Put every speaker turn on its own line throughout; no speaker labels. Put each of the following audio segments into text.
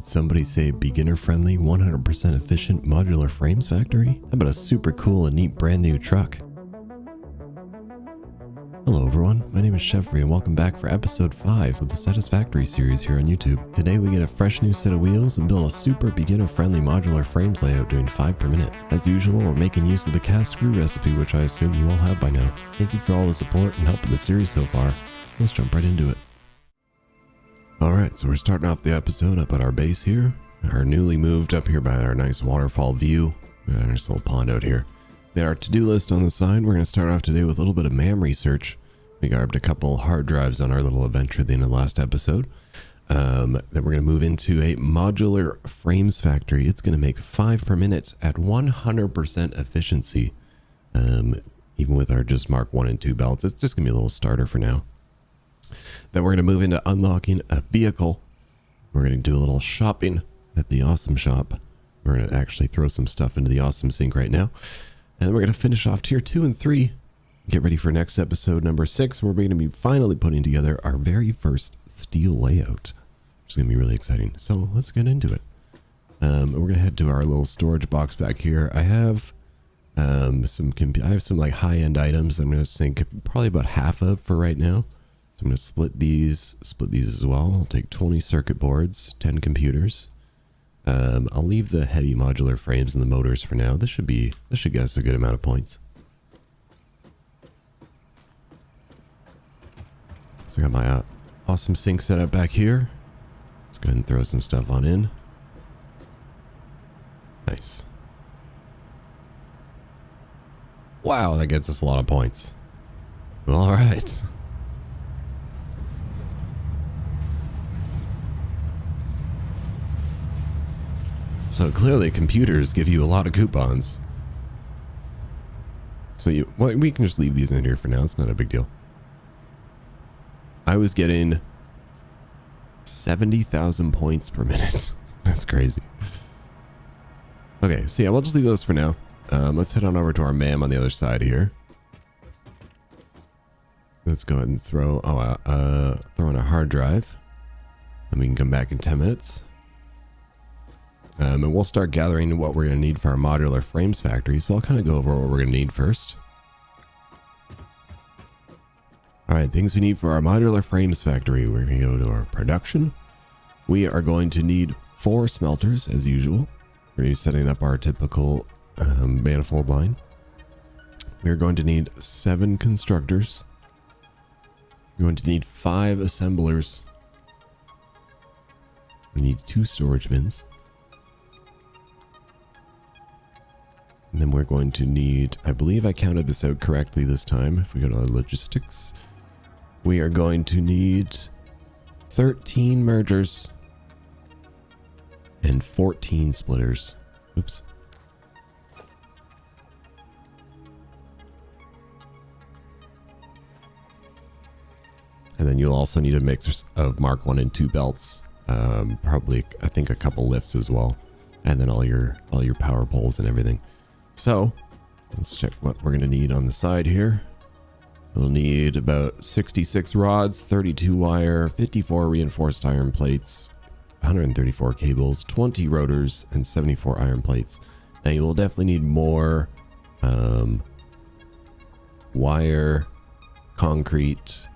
Did somebody say beginner-friendly, 100% efficient modular frames factory? How about a super cool and neat brand new truck? Hello everyone, my name is Chevry and welcome back for episode 5 of the Satisfactory series here on YouTube. Today we get a fresh new set of wheels and build a super beginner-friendly modular frames layout doing 5 per minute. As usual, we're making use of the cast screw recipe, which I assume you all have by now. Thank you for all the support and help with the series so far. Let's jump right into it. Alright, so we're starting off the episode up at our base here. Our newly moved up here by our nice waterfall view. We got a nice little pond out here. We got our to-do list on the side. We're going to start off today with a little bit of MAM research. We grabbed a couple hard drives on our little adventure at the end of the last episode. Then we're going to move into a modular frames factory. It's going to make 5 per minute at 100% efficiency. Even with our just Mark 1 and 2 belts, it's just going to be a little starter for now. Then we're going to move into unlocking a vehicle. We're going to do a little shopping at the Awesome Shop. We're going to actually throw some stuff into the Awesome Sink right now. And then we're going to finish off tier 2 and 3. Get ready for next episode number 6, where we're going to be finally putting together our very first steel layout. Which is going to be really exciting. So let's get into it. We're going to head to our little storage box back here. I have some like high-end items I'm going to sink probably about half of for right now. So I'm going to split these as well. I'll take 20 circuit boards, 10 computers. I'll leave the heavy modular frames and the motors for now. This should get us a good amount of points. So I got my awesome sink set up back here. Let's go ahead and throw some stuff on in. Nice. Wow, that gets us a lot of points. All right. So clearly computers give you a lot of coupons. So we can just leave these in here for now. It's not a big deal. I was getting 70,000 points per minute. That's crazy. Okay, so yeah, we'll just leave those for now. Let's head on over to our MAM on the other side here. Let's go ahead and throw in a hard drive. And we can come back in 10 minutes. And we'll start gathering what we're going to need for our modular frames factory. So I'll kind of go over what we're going to need first. Alright, things we need for our modular frames factory. We're going to go to our production. We are going to need 4 smelters as usual. We're going to be setting up our typical manifold line. We're going to need 7 constructors. We're going to need 5 assemblers. We need 2 storage bins. And then we're going to need, I believe I counted this out correctly this time. If we go to logistics, we are going to need 13 mergers and 14 splitters. Oops. And then you'll also need a mix of Mark 1 and 2 belts. Probably, I think, a couple lifts as well. And then all your power poles and everything. So, let's check what we're going to need on the side here. We'll need about 66 rods, 32 wire, 54 reinforced iron plates, 134 cables, 20 rotors, and 74 iron plates. Now you will definitely need more wire, concrete,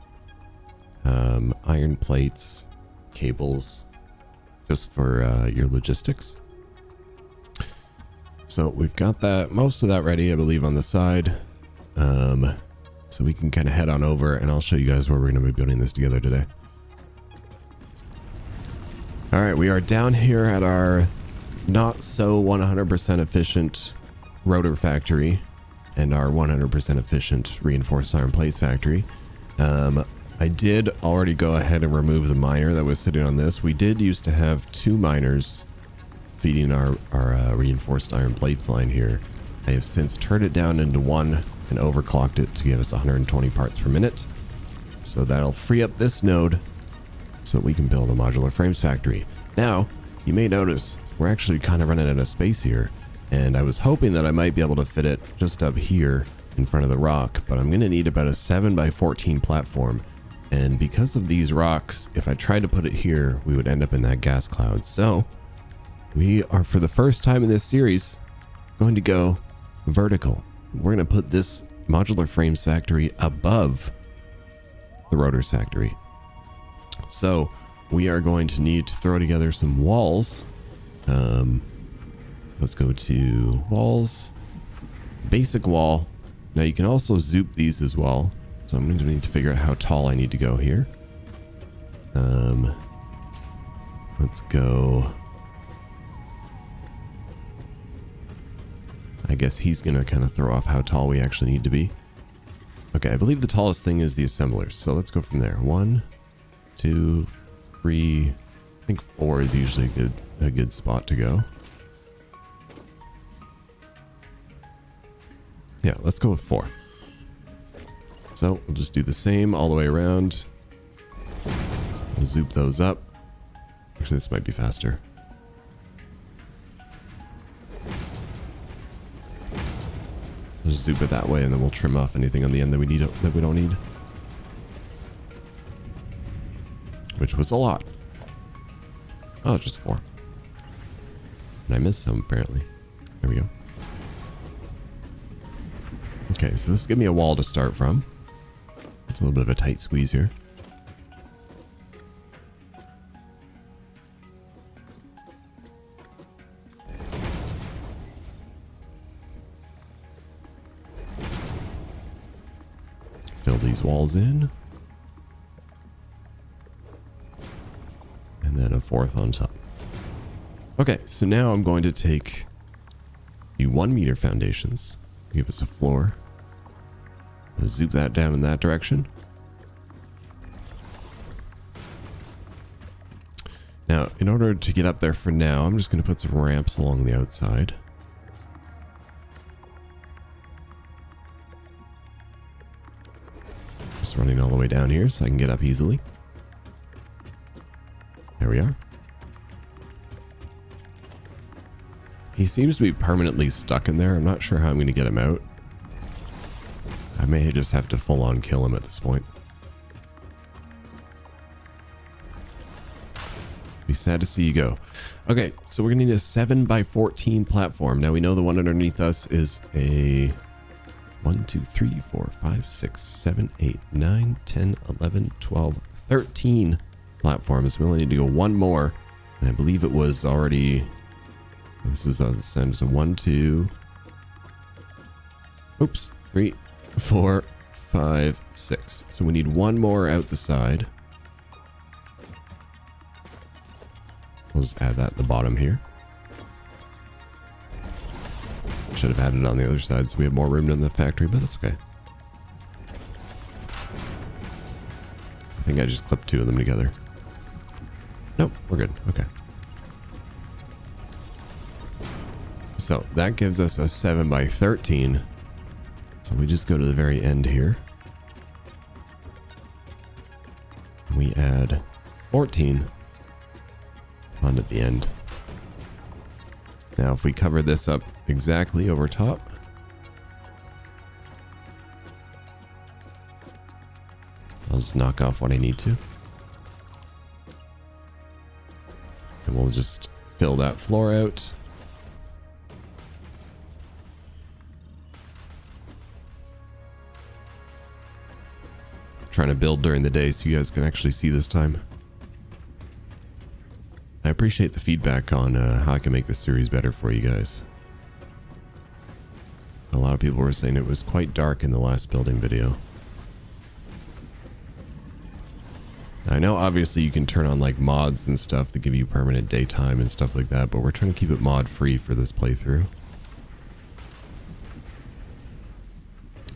iron plates, cables, just for your logistics. So we've got most of that ready, I believe, on the side. So we can kind of head on over and I'll show you guys where we're going to be building this together today. All right, we are down here at our not so 100% efficient rotor factory and our 100% efficient reinforced iron plates factory. I did already go ahead and remove the miner that was sitting on this. We did used to have 2 miners feeding our reinforced iron plates line here. I have since turned it down into 1 and overclocked it to give us 120 parts per minute. So that'll free up this node so that we can build a modular frames factory. Now, you may notice we're actually kind of running out of space here, and I was hoping that I might be able to fit it just up here in front of the rock, but I'm going to need about a 7x14 platform. And because of these rocks, if I tried to put it here, we would end up in that gas cloud. So we are, for the first time in this series, going to go vertical. We're going to put this modular frames factory above the rotors factory. So we are going to need to throw together some walls. Let's go to walls, basic wall. Now you can also zoop these as well. So I'm going to need to figure out how tall I need to go here. Let's go. I guess he's going to kind of throw off how tall we actually need to be. Okay, I believe the tallest thing is the assemblers. So let's go from there. 1, 2, 3. I think 4 is usually a good spot to go. Yeah, let's go with 4. So we'll just do the same all the way around. We'll zoop those up. Actually, this might be faster. Just zoop it that way, and then we'll trim off anything on the end that we don't need. Which was a lot. Oh, just 4. And I missed some apparently. There we go. Okay, so this is giving me a wall to start from. It's a little bit of a tight squeeze here. Fill these walls in. And then a 4th on top. Okay, so now I'm going to take the 1 meter foundations. Give us a floor. I'll zoop that down in that direction. Now, in order to get up there for now, I'm just going to put some ramps along the outside. Just running all the way down here so I can get up easily. There we are. He seems to be permanently stuck in there. I'm not sure how I'm going to get him out. I may just have to full on kill him at this point. Be sad to see you go. Okay, so we're going to need a 7x14 platform. Now we know the one underneath us is a 1, 2, 3, 4, 5, 6, 7, 8, 9, 10, 11, 12, 13 platforms. We only need to go one more. And I believe it was already... This is the send. So 1, 2... Oops. 3, 4, 5, 6. So we need one more out the side. We'll just add that at the bottom here. Should have added it on the other side so we have more room in the factory, but that's okay. I think I just clipped 2 of them together. Nope, we're good. Okay. So that gives us a 7x13. So we just go to the very end here. We add 14 on at the end. Now if we cover this up exactly over top, I'll just knock off what I need to. And we'll just fill that floor out. Trying to build during the day so you guys can actually see this time. I appreciate the feedback on how I can make this series better for you guys. A lot of people were saying it was quite dark in the last building video. I know obviously you can turn on like mods and stuff that give you permanent daytime and stuff like that, but we're trying to keep it mod free for this playthrough.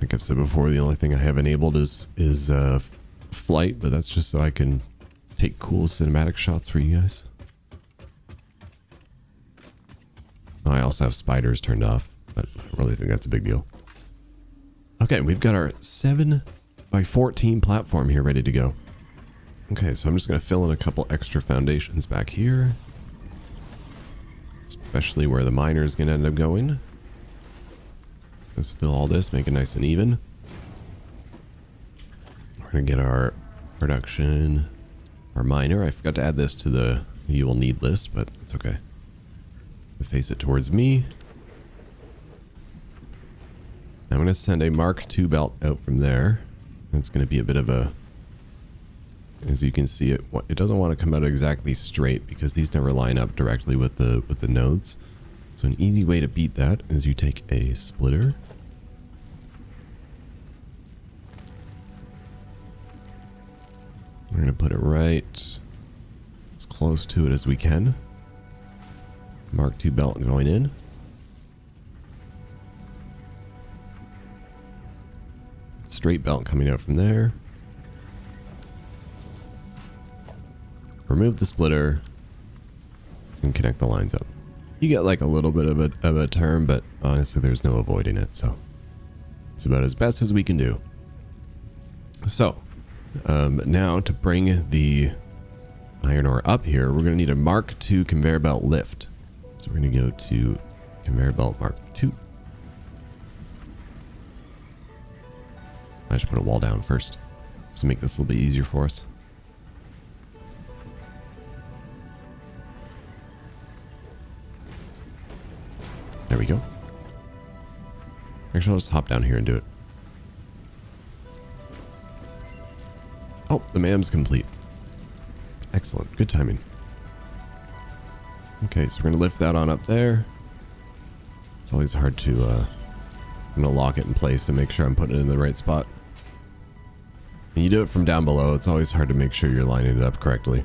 Like I've said before, the only thing I have enabled is flight, but that's just so I can take cool cinematic shots for you guys. Oh, I also have spiders turned off, but I don't really think that's a big deal. Okay, we've got our 7x14 platform here ready to go. Okay, so I'm just going to fill in a couple extra foundations back here. Especially where the miner is going to end up going. Let's fill all this, make it nice and even. We're going to get our Production or miner. I forgot to add this to the you will need list, but it's okay. Face it towards me. I'm going to send a Mark II belt out from there. It's going to be a bit of a, as you can see, it doesn't want to come out exactly straight because these never line up directly with the nodes. So an easy way to beat that is you take a splitter. We're going to put it right as close to it as we can. Mark II belt going in. Straight belt coming out from there. Remove the splitter and connect the lines up. You get like a little bit of a turn, but honestly there's no avoiding it, so it's about as best as we can do. So now to bring the iron ore up here, we're going to need a Mark II conveyor belt lift. So we're going to go to conveyor belt Mark II. I should put a wall down first, just to make this a little bit easier for us. There we go. Actually, I'll just hop down here and do it. Oh, the MAM's complete. Excellent. Good timing. Okay, so we're going to lift that on up there. It's always hard to... I'm going to lock it in place to make sure I'm putting it in the right spot. When you do it from down below, it's always hard to make sure you're lining it up correctly.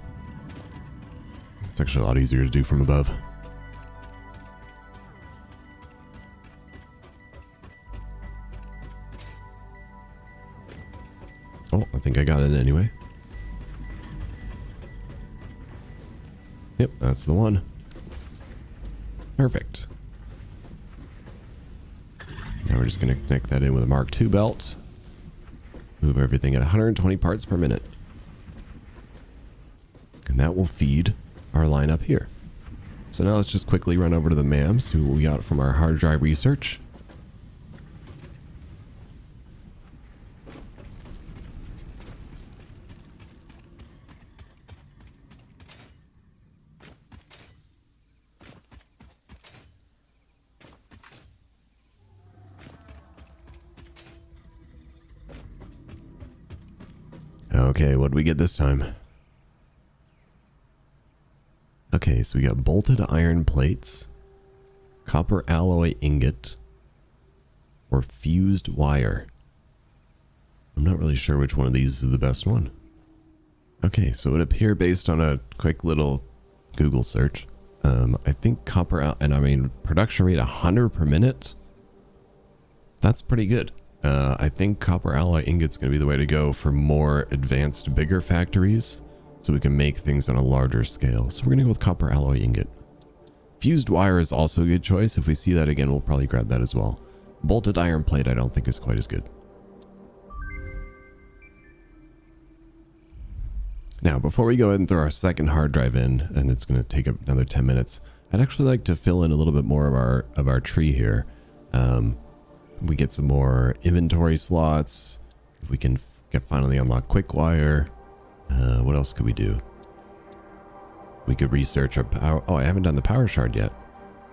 It's actually a lot easier to do from above. Oh, I think I got it anyway. Yep, that's the one. Perfect. Now we're just going to connect that in with a Mark II belt. Move everything at 120 parts per minute. And that will feed our line up here. So now let's just quickly run over to the MAM, see what we got from our hard drive research. Okay, what did we get this time? Okay, so we got bolted iron plates, copper alloy ingot, or fused wire. I'm not really sure which one of these is the best one. Okay, so it would appear based on a quick little Google search. I think production rate 100 per minute. That's pretty good. I think copper alloy ingot's going to be the way to go for more advanced, bigger factories, so we can make things on a larger scale. So we're going to go with copper alloy ingot. Fused wire is also a good choice. If we see that again, we'll probably grab that as well. Bolted iron plate I don't think is quite as good. Now, before we go ahead and throw our second hard drive in, and it's going to take another 10 minutes, I'd actually like to fill in a little bit more of our tree here. We get some more inventory slots. If we can finally unlock quick wire. What else could we do? We could research our power. Oh, I haven't done the power shard yet.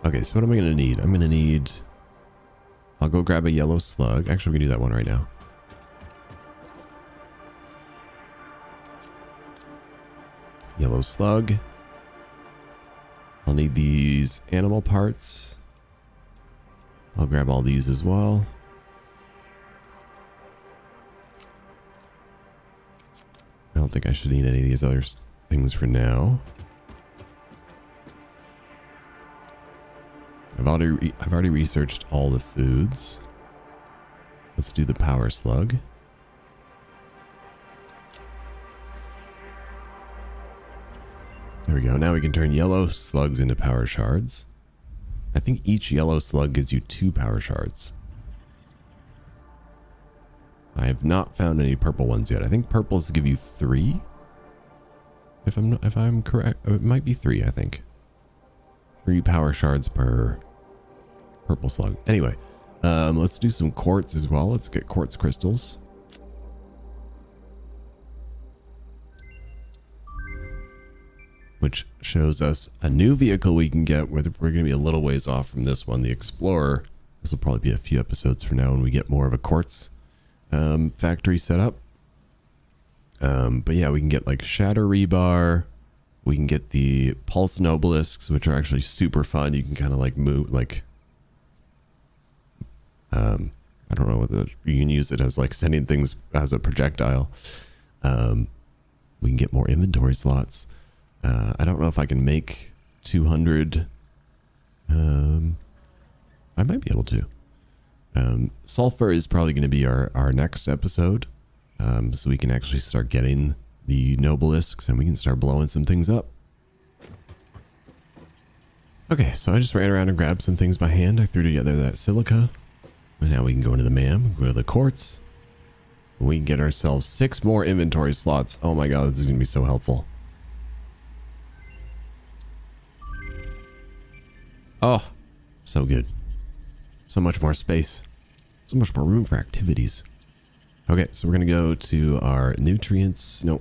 Okay, so what am I going to need? I'm going to need... I'll go grab a yellow slug. Actually, we can do that one right now. Yellow slug. I'll need these animal parts. I'll grab all these as well. I don't think I should need any of these other things for now. I've already researched all the foods. Let's do the power slug. There we go. Now we can turn yellow slugs into power shards. I think each yellow slug gives you 2 power shards. I have not found any purple ones yet. I think purples give you 3. If I'm correct, it might be 3, I think. 3 power shards per purple slug. Anyway, let's do some quartz as well. Let's get quartz crystals. which shows us a new vehicle we can get. We're going to be a little ways off from this one, the Explorer. This will probably be a few episodes from now when we get more of a quartz factory set up. But yeah, we can get like shatter rebar. We can get the pulse obelisks, which are actually super fun. You can kind of like move, like, I don't know whether you can use it as like sending things as a projectile. We can get more inventory slots. I don't know if I can make 200. I might be able to. Sulfur is probably going to be our next episode. So we can actually start getting the nobelisks and we can start blowing some things up. Okay, so I just ran around and grabbed some things by hand. I threw together that silica. And now we can go into the MAM, go to the quartz. We can get ourselves 6 more inventory slots. Oh my god, this is going to be so helpful. Oh, so good. So much more space. So much more room for activities. Okay, so we're going to go to our nutrients. No,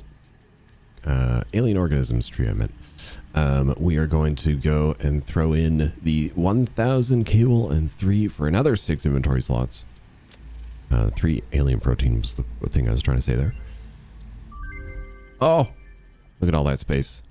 alien organisms tree, I meant. We are going to go and throw in the 1000 cable and 3 for another 6 inventory slots. 3 alien protein was the thing I was trying to say there. Oh, look at all that space.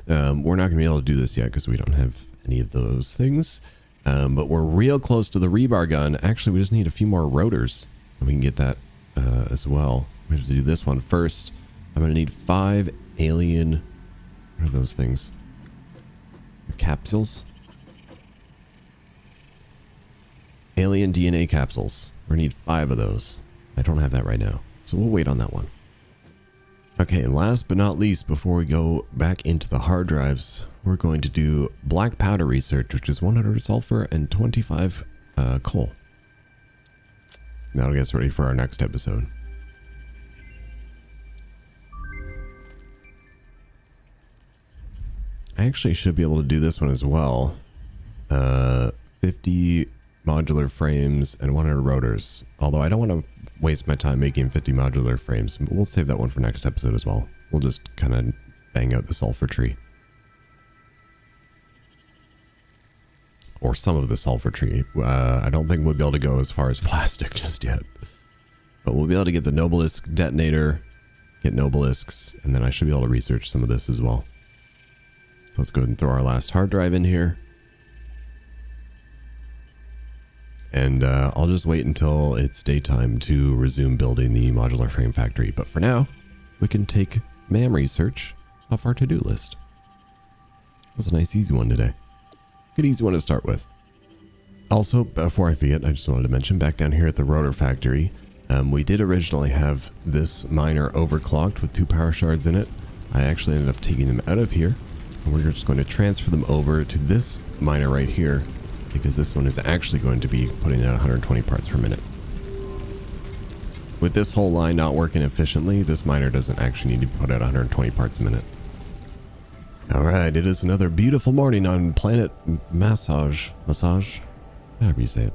We're not going to be able to do this yet because we don't have any of those things. But we're real close to the rebar gun. Actually, we just need a few more rotors. And we can get that as well. We have to do this one first. I'm going to need 5 alien... What are those things? Capsules? Alien DNA capsules. We need 5 of those. I don't have that right now. So we'll wait on that one. Okay, and last but not least, before we go back into the hard drives, we're going to do black powder research, which is 100 sulfur and 25 coal. That'll get us ready for our next episode. I actually should be able to do this one as well. 50 modular frames and 100 rotors. Although I don't want to waste my time making 50 modular frames. We'll save that one for next episode as well. We'll just kind of bang out the sulfur tree. Or some of the sulfur tree. I don't think we'll be able to go as far as plastic just yet. But we'll be able to get the Nobelisk detonator, get Nobelisks, and then I should be able to research some of this as well. So let's go ahead and throw our last hard drive in here. And I'll just wait until it's daytime to resume building the modular frame factory. But for now, we can take MAM research off our to-do list. That was a nice easy one today. Good easy one to start with. Also, before I forget, I just wanted to mention back down here at the rotor factory, we did originally have this miner overclocked with 2 power shards in it. I actually ended up taking them out of here. And we're just going to transfer them over to this miner right here, because this one is actually going to be putting out 120 parts per minute. With this whole line not working efficiently, this miner doesn't actually need to put out 120 parts a minute. Alright, it is another beautiful morning on planet Massage, however you say it.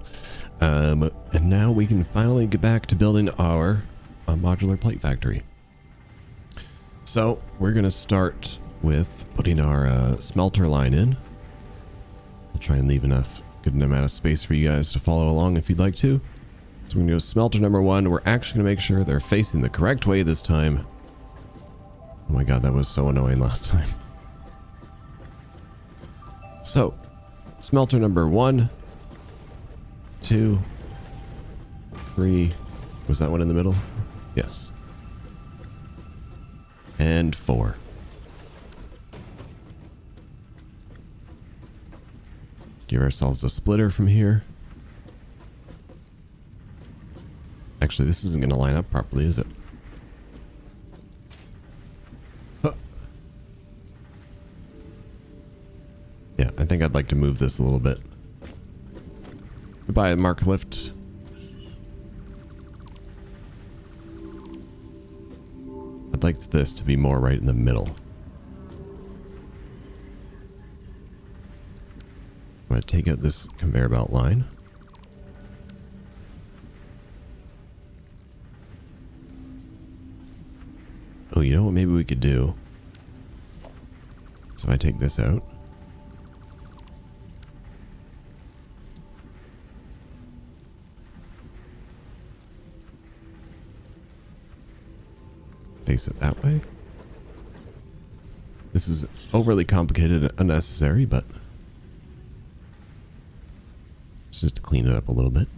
And now we can finally get back to building our modular plate factory. So we're going to start with putting our smelter line in. I'll try and leave good amount of space for you guys to follow along if you'd like to. So we're going to go smelter number 1. We're actually going to make sure they're facing the correct way this time. Oh my god, that was so annoying last time. So, smelter number 1, 2, 3. Was that one in the middle? Yes. And 4. Give ourselves a splitter from here. Actually, this isn't going to line up properly, is it? Huh. Yeah, I think I'd like to move this a little bit. Goodbye, Mark Lift. I'd like this to be more right in the middle. I'm going to take out this conveyor belt line. Oh, you know what maybe we could do? take this out. Face it that way. This is overly complicated and unnecessary, but it's just to clean it up a little bit.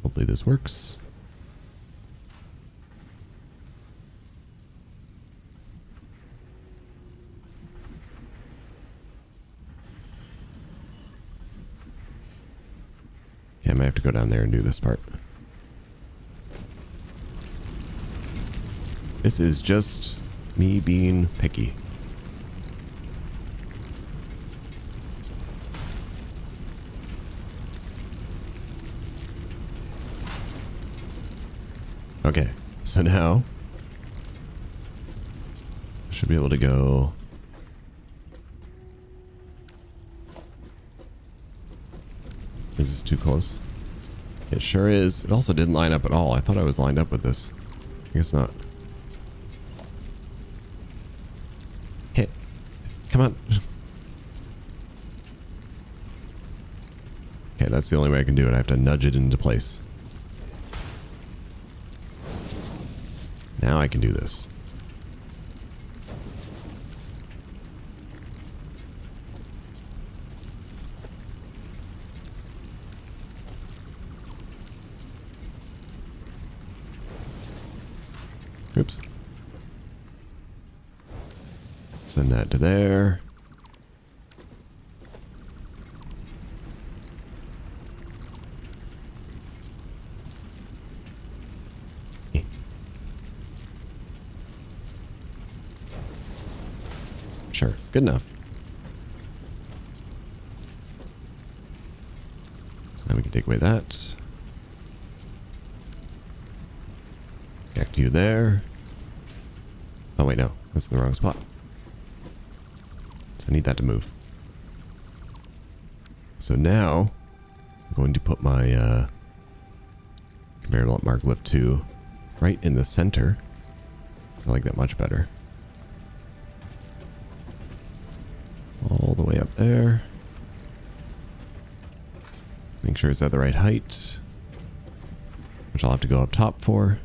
Hopefully this works. Okay, I might have to go down there and do this part. This is just me being picky. Okay, so now I should be able to go. Is this too close? It sure is. It also didn't line up at all. I thought I was lined up with this. I guess not. Hit. Come on. Okay, that's the only way I can do it. I have to nudge it into place. Now I can do this. Oops. Send that to there. Sure, good enough. So now we can take away that. Connect you there. Oh wait, no, that's in the wrong spot. So I need that to move. So now I'm going to put my conveyor belt mark lift 2 right in the center. So I like that much better. All the way up there. Make sure it's at the right height, which I'll have to go up top for.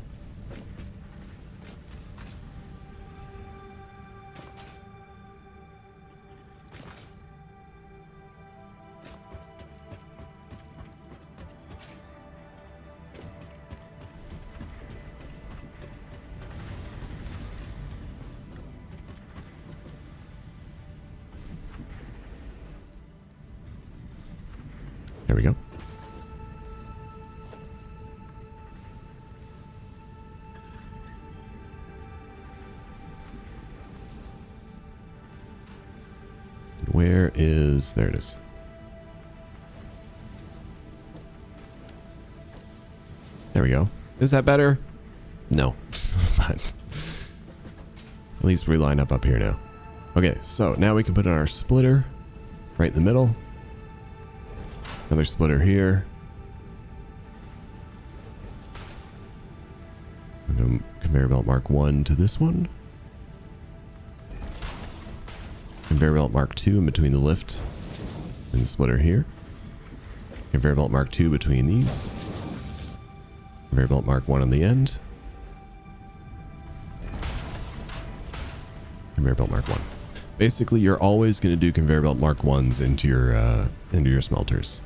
There we go. Where is... There it is. There we go. Is that better? No. But at least we line up here now. Okay, so now we can put in our splitter right in the middle. Another splitter here. Conveyor belt mark 1 to this one. Conveyor belt mark 2 in between the lift and the splitter here. Conveyor belt mark 2 between these. Conveyor belt mark 1 on the end. Conveyor belt mark 1. Basically, you're always going to do conveyor belt mark 1s into your smelters.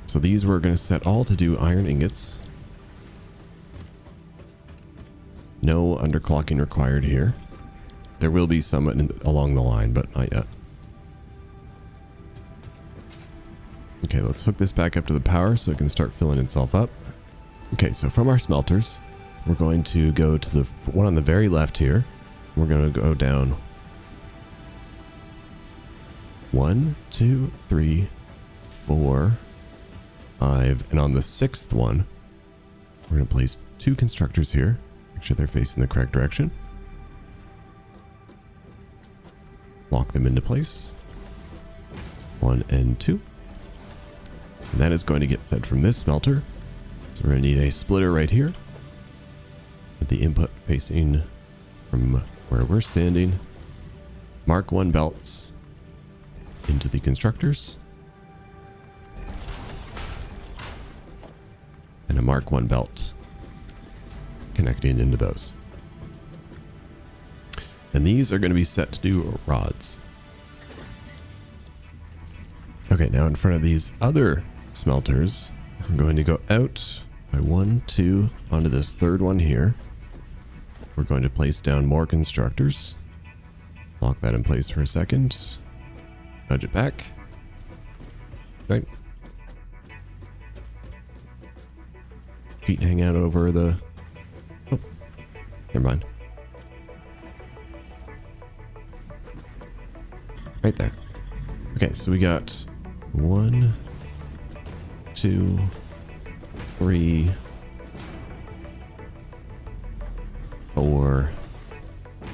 So these we're going to set all to do iron ingots. No underclocking required here. There will be some along the line, but not yet. Okay, let's hook this back up to the power so it can start filling itself up. Okay, so from our smelters, we're going to go to the one on the very left here. We're going to go down 1, 2, 3, 4, 5, and on the 6th one, we're going to place 2 constructors here. Make sure they're facing the correct direction. Lock them into place. 1 and 2. And that is going to get fed from this smelter. So we're going to need a splitter right here. With the input facing from where we're standing. Mark 1 belts into the constructors. And a Mark 1 belt connecting into those. And these are going to be set to do rods. Okay, now in front of these other smelters, I'm going to go out by 1, 2, onto this third one here. We're going to place down more constructors. Lock that in place for a second. Nudge it back. Right. Feet hang out over the... Oh, never mind. Right there. Okay, so we got 1, 2, 3, 4,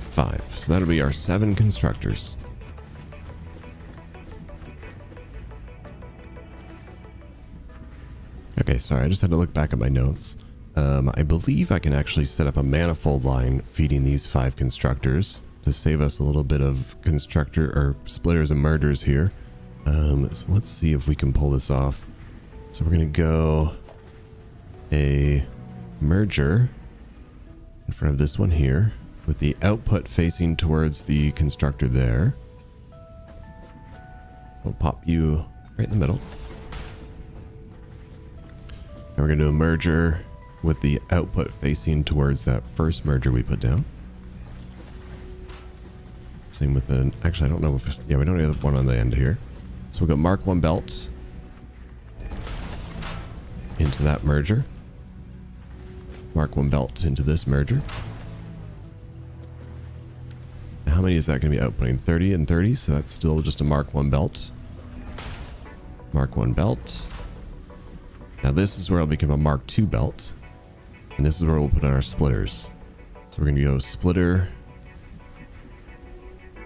5. So that'll be our 7 constructors. Okay, sorry, I just had to look back at my notes. I believe I can actually set up a manifold line feeding these 5 constructors to save us a little bit of constructor or splitters and mergers here. So let's see if we can pull this off. So we're going to go a merger in front of this one here with the output facing towards the constructor there. We'll pop you right in the middle. And we're going to do a merger with the output facing towards that first merger we put down. Same with an... Actually, I don't know if... Yeah, we don't have one on the end here. So we'll go Mark 1 belt into that merger. Mark 1 belt into this merger. Now, how many is that going to be outputting? 30 and 30, so that's still just a Mark 1 belt. Mark 1 belt. Now this is where it'll become a Mark 2 belt. And this is where we'll put on our splitters. So we're going to go splitter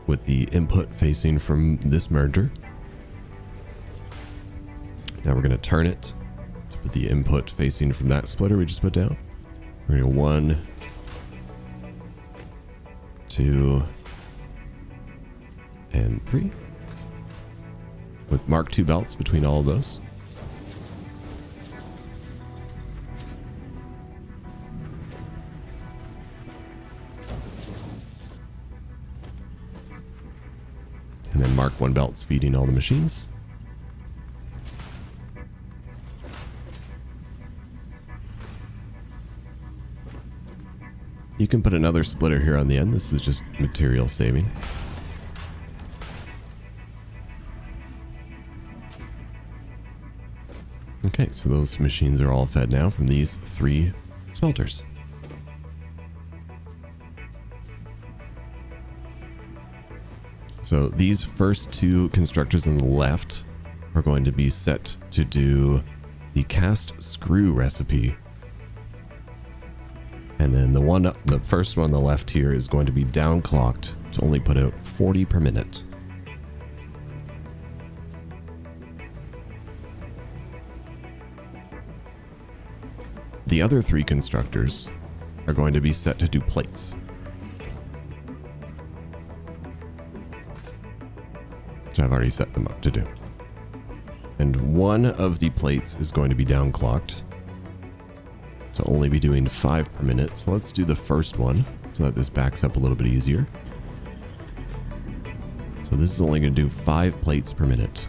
with the input facing from this merger. Now we're going to turn it to put the input facing from that splitter we just put down. We're going to go 1, 2, and 3. With Mark 2 belts between all of those. And then Mark 1 belts feeding all the machines. You can put another splitter here on the end. This is just material saving. Okay, so those machines are all fed now from these 3 smelters. So these first 2 constructors on the left are going to be set to do the cast screw recipe. And then the first one on the left here is going to be downclocked to only put out 40 per minute. The other 3 constructors are going to be set to do plates. Which I've already set them up to do. And one of the plates is going to be downclocked to only be doing 5 per minute. So let's do the first one so that this backs up a little bit easier. So this is only going to do 5 plates per minute,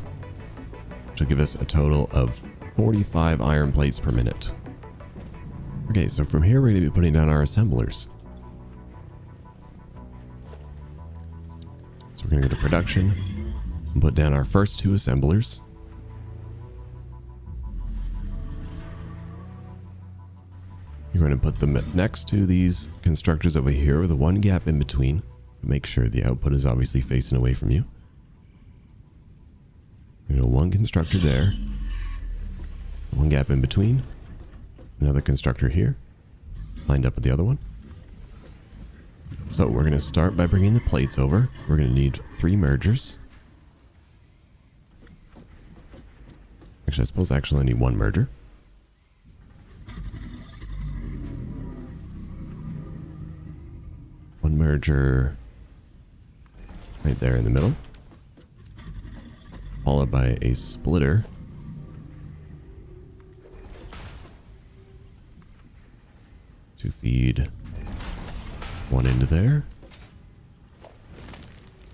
which will give us a total of 45 iron plates per minute. Okay, so from here we're going to be putting down our assemblers. So we're going to go to production and put down our first 2 assemblers. You're going to put them next to these constructors over here with a 1 gap in between. Make sure the output is obviously facing away from you. You know, 1 constructor there. 1 gap in between. Another constructor here. Lined up with the other one. So we're going to start by bringing the plates over. We're going to need 3 mergers. Actually, I suppose I actually need 1 merger. one merger right there in the middle, followed by a splitter. To feed one into there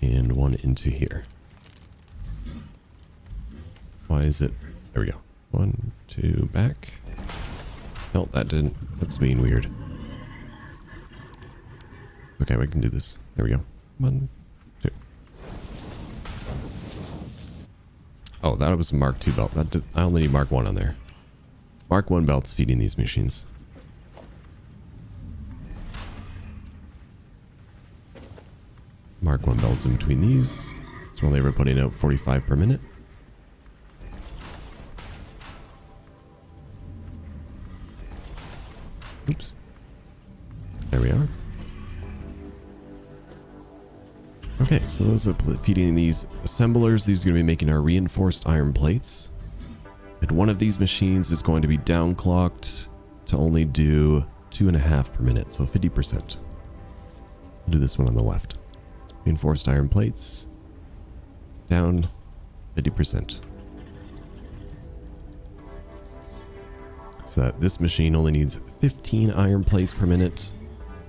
and one into here. Why is it? There we go. 1, 2, back. Nope, that didn't. That's being weird. Okay, we can do this. There we go. 1, 2. Oh, that was a Mark II belt. I only need Mark 1 on there. Mark 1 belts feeding these machines. Mark 1 belts in between these. So only we're putting out 45 per minute. Oops. There we are. Okay, so those are feeding these assemblers. These are going to be making our reinforced iron plates. And one of these machines is going to be downclocked to only do 2.5 per minute, so 50%. We'll do this one on the left. Reinforced iron plates. Down 50%. So that this machine only needs 15 iron plates per minute.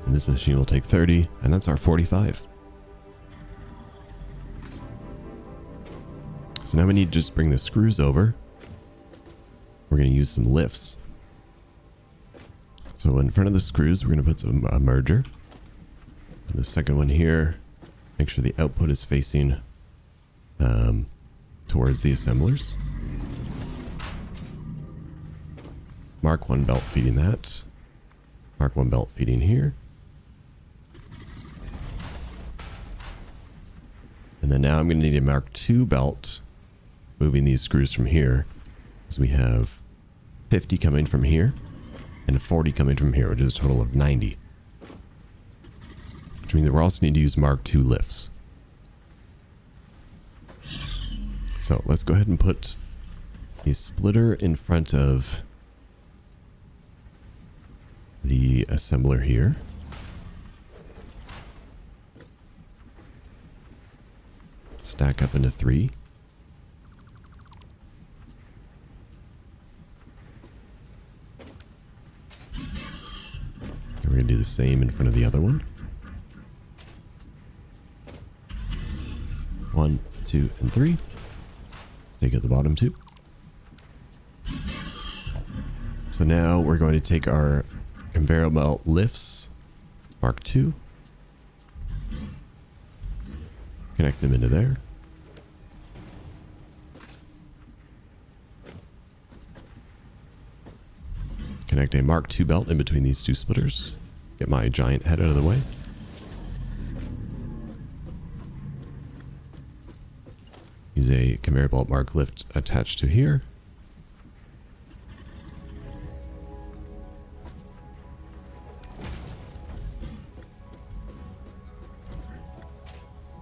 And this machine will take 30, and that's our 45. So now we need to just bring the screws over. We're going to use some lifts. So in front of the screws, we're going to put a merger. And the second one here, make sure the output is facing towards the assemblers. Mark 1 belt feeding that. Mark 1 belt feeding here. And then now I'm going to need a Mark 2 belt moving these screws from here. So we have 50 coming from here and 40 coming from here, which is a total of 90. Which means that we're also need to use Mark 2 lifts. So let's go ahead and put a splitter in front of the assembler here. Stack up into 3. We're going to do the same in front of the other one. 1, 2, and 3. Take out the bottom 2. So now we're going to take our conveyor belt lifts, Mark 2. Connect them into there. Connect a Mark 2 belt in between these two splitters. Get my giant head out of the way. Use a conveyor belt Mark lift attached to here.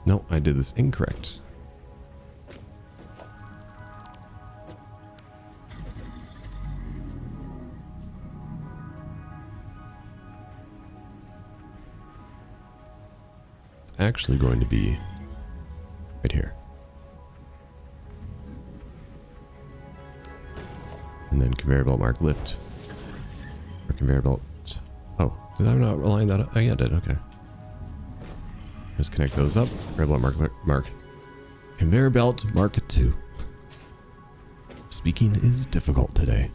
No, I did this incorrect. It's actually going to be right here. And then conveyor belt Mark lift. Or conveyor belt. Oh, did I not align that up? Oh, yeah, I did. Okay. Just connect those up. Conveyor belt Mark. Conveyor belt Mark 2. Speaking is difficult today.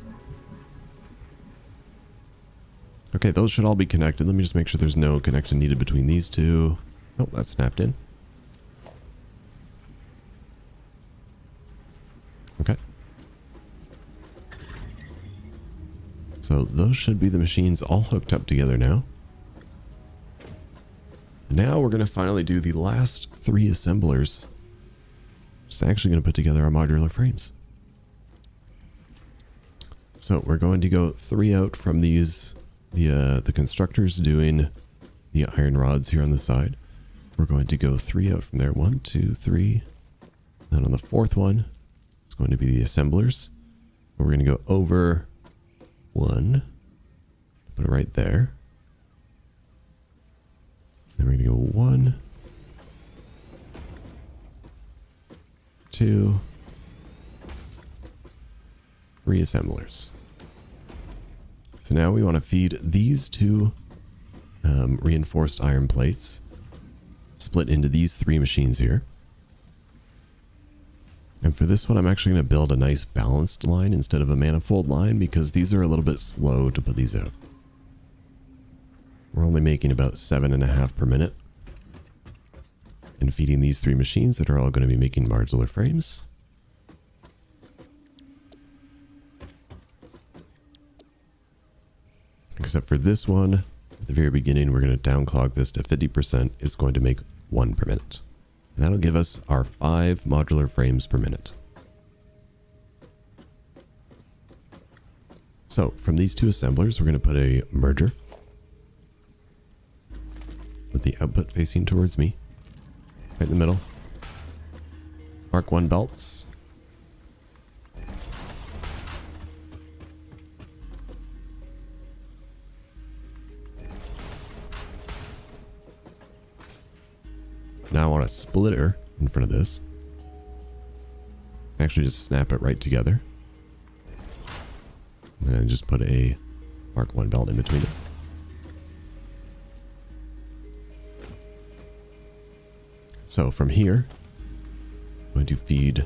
Okay, those should all be connected. Let me just make sure there's no connection needed between these two. Oh, that's snapped in. Okay. So those should be the machines all hooked up together now. Now we're going to finally do the last 3 assemblers. Just actually going to put together our modular frames. So we're going to go 3 out from these, the constructors doing the iron rods here on the side. We're going to go 3 out from there. 1, 2, 3. Then on the 4th one, it's going to be the assemblers. We're going to go over 1. Put it right there. Then we're going to 2 reassemblers. So now we want to feed these two reinforced iron plates split into these 3 machines here. And for this one, I'm actually going to build a nice balanced line instead of a manifold line because these are a little bit slow to put these out. We're only making about 7.5 per minute. And feeding these 3 machines that are all going to be making modular frames. Except for this one, at the very beginning, we're going to downclock this to 50%. It's going to make 1 per minute. And that'll give us our 5 modular frames per minute. So from these 2 assemblers, we're going to put a merger with the output facing towards me, right in the middle. Mark 1 belts. Now I want a splitter in front of this. Actually just snap it right together. And then just put a Mark 1 belt in between it. So from here, I'm going to feed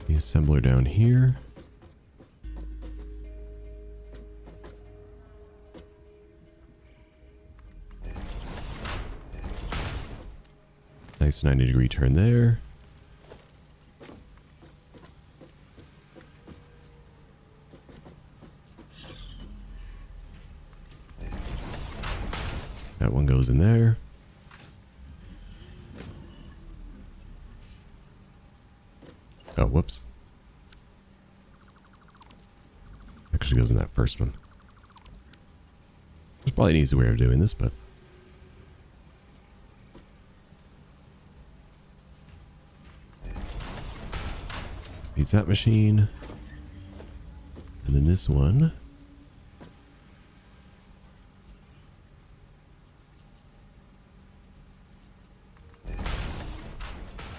the assembler down here. Nice 90-degree turn there. That one goes in there. Oh, whoops. Actually goes in that first one. There's probably an easy way of doing this, but feeds that machine. And then this one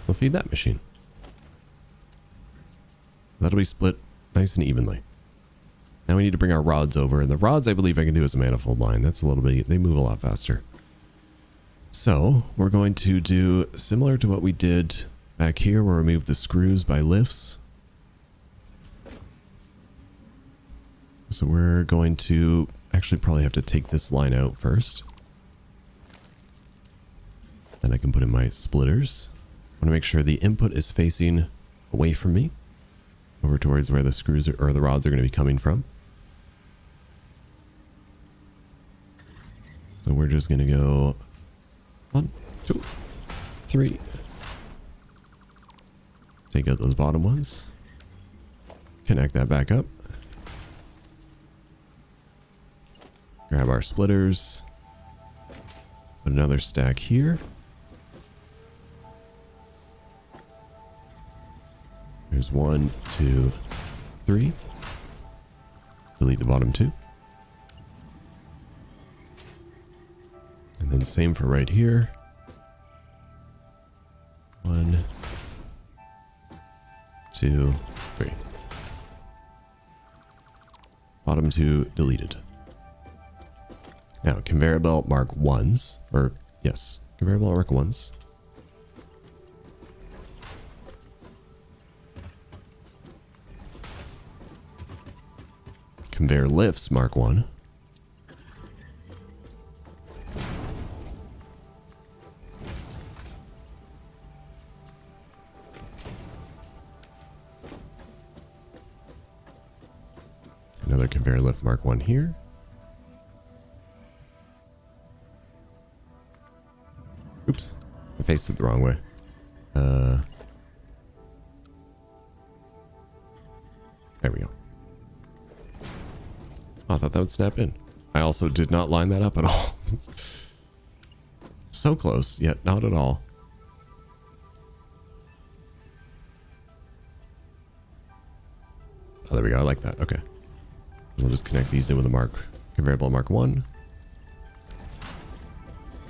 will feed that machine. That'll be split nice and evenly. Now we need to bring our rods over, and the rods I believe I can do as a manifold line. That's a little bit, they move a lot faster. So we're going to do similar to what we did back here. We'll remove the screws by lifts. So we're going to actually probably have to take this line out first. Then I can put in my splitters. I want to make sure the input is facing away from me, over towards where the screws or the rods are going to be coming from. So we're just going to go 1, 2, 3. Take out those bottom ones. Connect that back up. Grab our splitters. Put another stack here. There's 1, 2, 3. Delete the bottom 2. And then same for right here. 1, 2, 3. Bottom 2 deleted. Now, conveyor belt mark 1s, or yes, conveyor belt mark 1s. Conveyor lifts mark 1. Another conveyor lift mark 1 here. Oops, I faced it the wrong way. There we go. Oh, I thought that would snap in. I also did not line that up at all. So close, yet not at all. Oh, there we go. I like that. Okay. We'll just connect these in with a conveyor belt mark 1.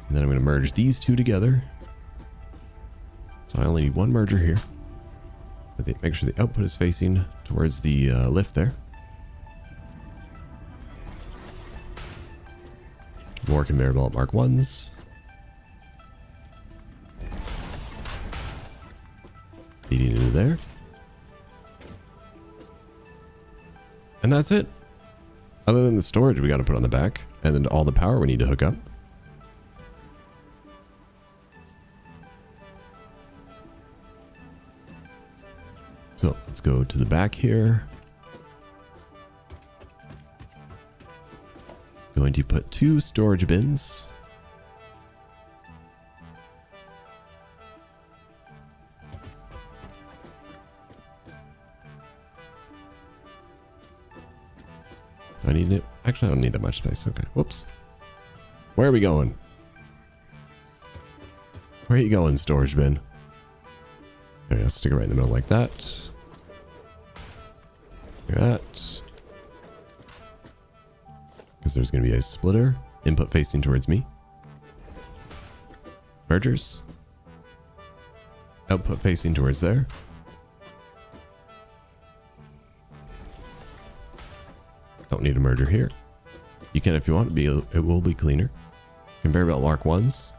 And then I'm going to merge these two together So I only need one merger here. But make sure the output is facing towards the lift there. More conveyor belt Mark 1s. Feeding into there. And that's it. Other than the storage we got to put on the back. And then all the power we need to hook up. So let's go to the back here. Going to put 2 storage bins. Do I need it? Actually, I don't need that much space. Okay. Whoops. Where are we going? Where are you going, storage bin? There we go. Stick it right in the middle like that. Like that. Because there's going to be a splitter. Input facing towards me. Mergers. Output facing towards there. Don't need a merger here. You can if you want to be. It will be cleaner. Conveyor belt Mark 1s.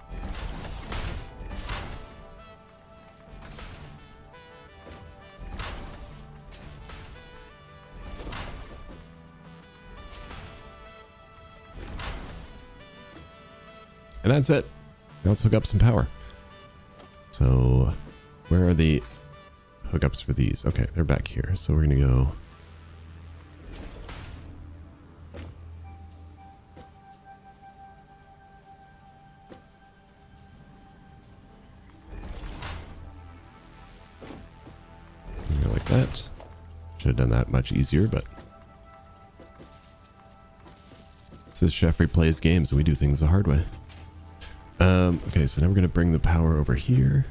And that's it. Now let's hook up some power. So where are the hookups for these? Okay, they're back here. So we're going to go. Like that. Should have done that much easier, but this is Jeffrey plays games and we do things the hard way. Okay, so now we're going to bring the power over here.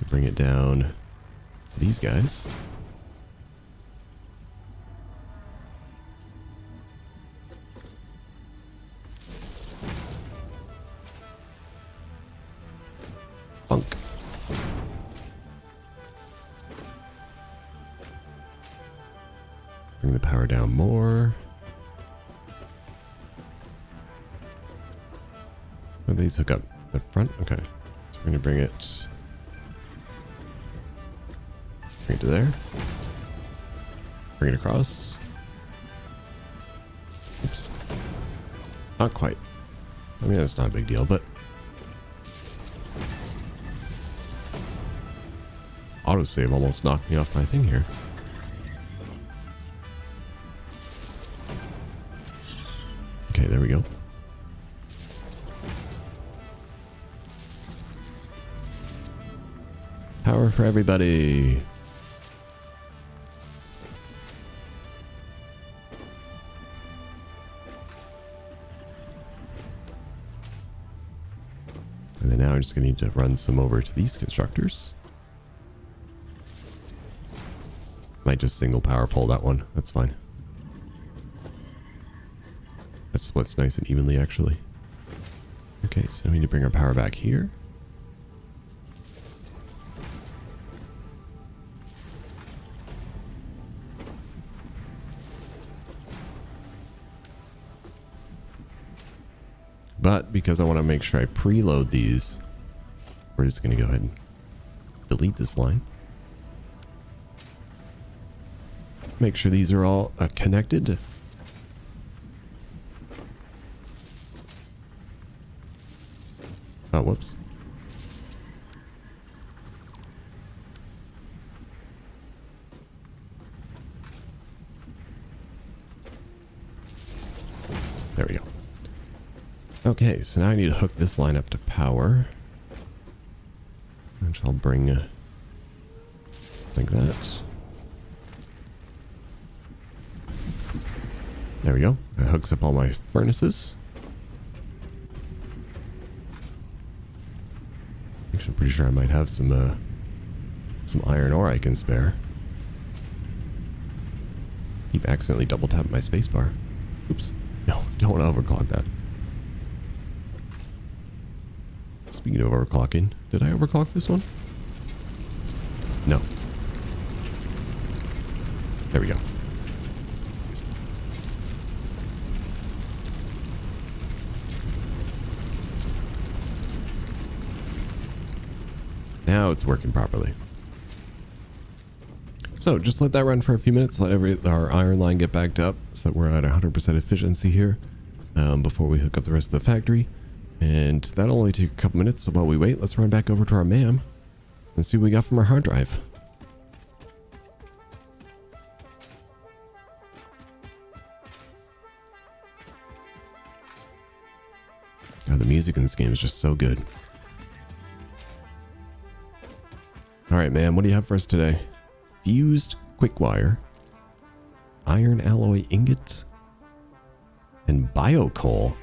Bring it down these guys. Funk. Bring the power down more. Where do these hook up? The front? Okay. So we're going to bring it to there. Bring it across. Oops. Not quite. I mean, that's not a big deal, but autosave almost knocked me off my thing here. Okay, there we go. Power for everybody. And then now I'm just going to need to run some over to these constructors. Might just single power pull that one. That's fine. That splits nice and evenly, actually. Okay, so we need to bring our power back here. But because I want to make sure I preload these, we're just going to go ahead and delete this line. Make sure these are all connected. Oh, whoops. There we go. Okay, so now I need to hook this line up to power. Which I'll bring like that. There we go. That hooks up all my furnaces. Actually, I'm pretty sure I might have some iron ore I can spare. Keep accidentally double tapping my spacebar. Oops. No, don't want to overclock that. Speaking of overclocking, did I overclock this one? No. There we go. Now it's working properly. So just let that run for a few minutes. Let our iron line get backed up so that we're at 100% efficiency here before we hook up the rest of the factory. And that'll only take a couple minutes. So while we wait, let's run back over to our MAM and see what we got from our hard drive. God, the music in this game is just so good. All right, man, what do you have for us today? Fused quick wire, iron alloy ingot, and biocoal.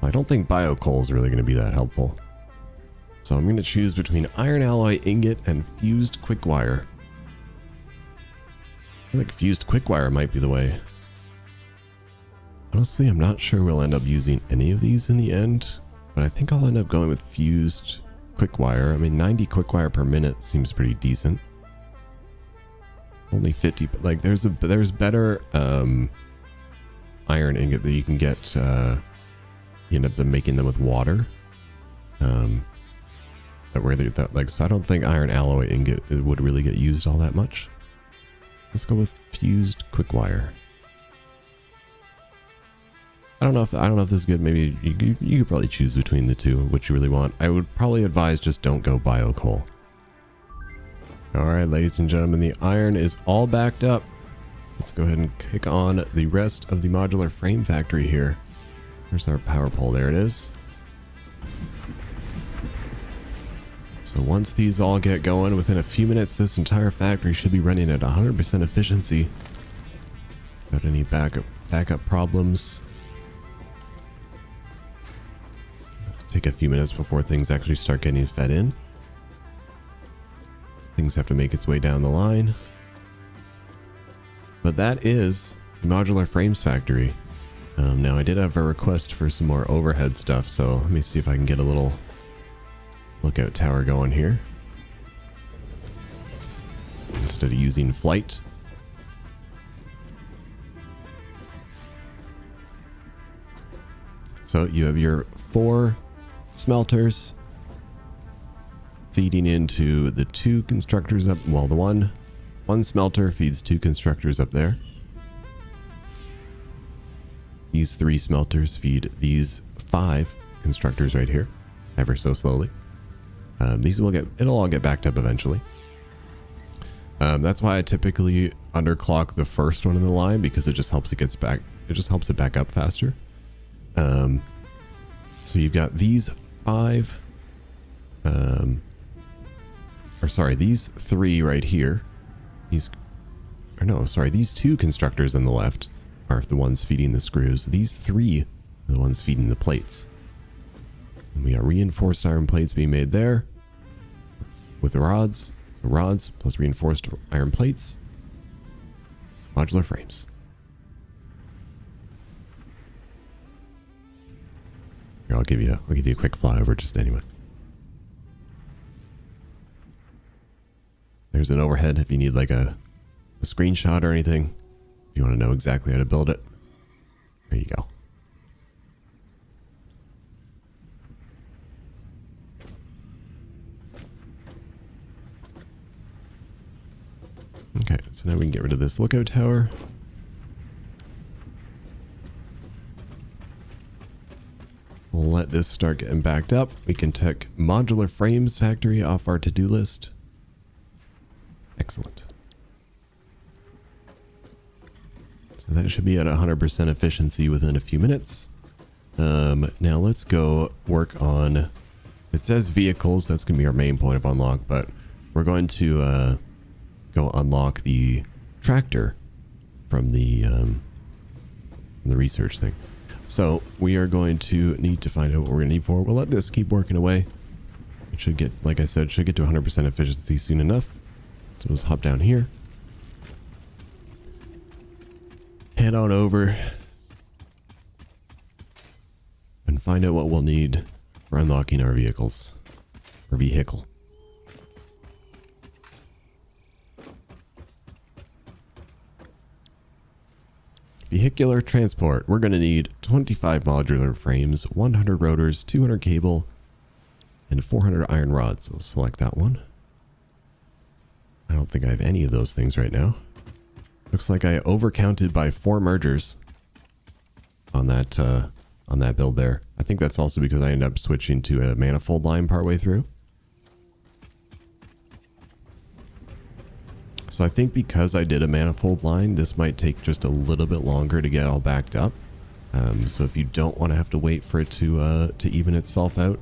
I don't think biocoal is really going to be that helpful. So I'm going to choose between iron alloy ingot and fused quick wire. I feel like fused quick wire might be the way. Honestly, I'm not sure we'll end up using any of these in the end, but I think I'll end up going with fused quick wire. I mean, 90 quick wire per minute seems pretty decent. Only 50, but like there's better iron ingot that you can get. You end up making them with water. So I don't think iron alloy ingot would really get used all that much. Let's go with fused quick wire. I don't know if this is good. Maybe you could probably choose between the two, which you really want. I would probably advise just don't go biocoal. All right, ladies and gentlemen, the iron is all backed up. Let's go ahead and kick on the rest of the modular frame factory here. There's our power pole. There it is. So once these all get going, within a few minutes, this entire factory should be running at 100% efficiency. Without any backup problems. Take a few minutes before things actually start getting fed in. Things have to make its way down the line. But that is the modular frames factory. Now I did have a request for some more overhead stuff, so let me see if I can get a little lookout tower going here. Instead of using flight. So you have your 4 smelters feeding into the 2 constructors up. Well, the one smelter feeds 2 constructors up there. These 3 smelters feed these 5 constructors right here, ever so slowly. It'll all get backed up eventually. That's why I typically underclock the first one in the line, because it just helps it back up faster. So you've got these 5, these 3 right here. These 2 constructors on the left are the ones feeding the screws. These 3 are the ones feeding the plates. And we got reinforced iron plates being made there with the rods. So rods plus reinforced iron plates. Modular frames. Here, I'll give you a quick flyover just anyway. There's an overhead if you need like a screenshot or anything. If you want to know exactly how to build it. There you go. Okay, so now we can get rid of this lookout tower. We'll let this start getting backed up. We can take modular frames factory off our to-do list. Excellent. So that should be at 100% efficiency within a few minutes. Now let's go work on, it says vehicles, that's going to be our main point of unlock, but we're going to go unlock the tractor from the research thing. So we are going to need to find out what we're going to need for. We'll let this keep working away. It should get, like I said, should get to 100% efficiency soon enough. So let's hop down here. Head on over find out what we'll need for unlocking our vehicles. Or vehicle. Vehicular transport. We're going to need 25 modular frames, 100 rotors, 200 cable, and 400 iron rods. So select that one. I don't think I have any of those things right now. Looks like I overcounted by 4 mergers on that build there. I think that's also because I ended up switching to a manifold line partway through. So I think because I did a manifold line, this might take just a little bit longer to get all backed up. So if you don't want to have to wait for it to even itself out,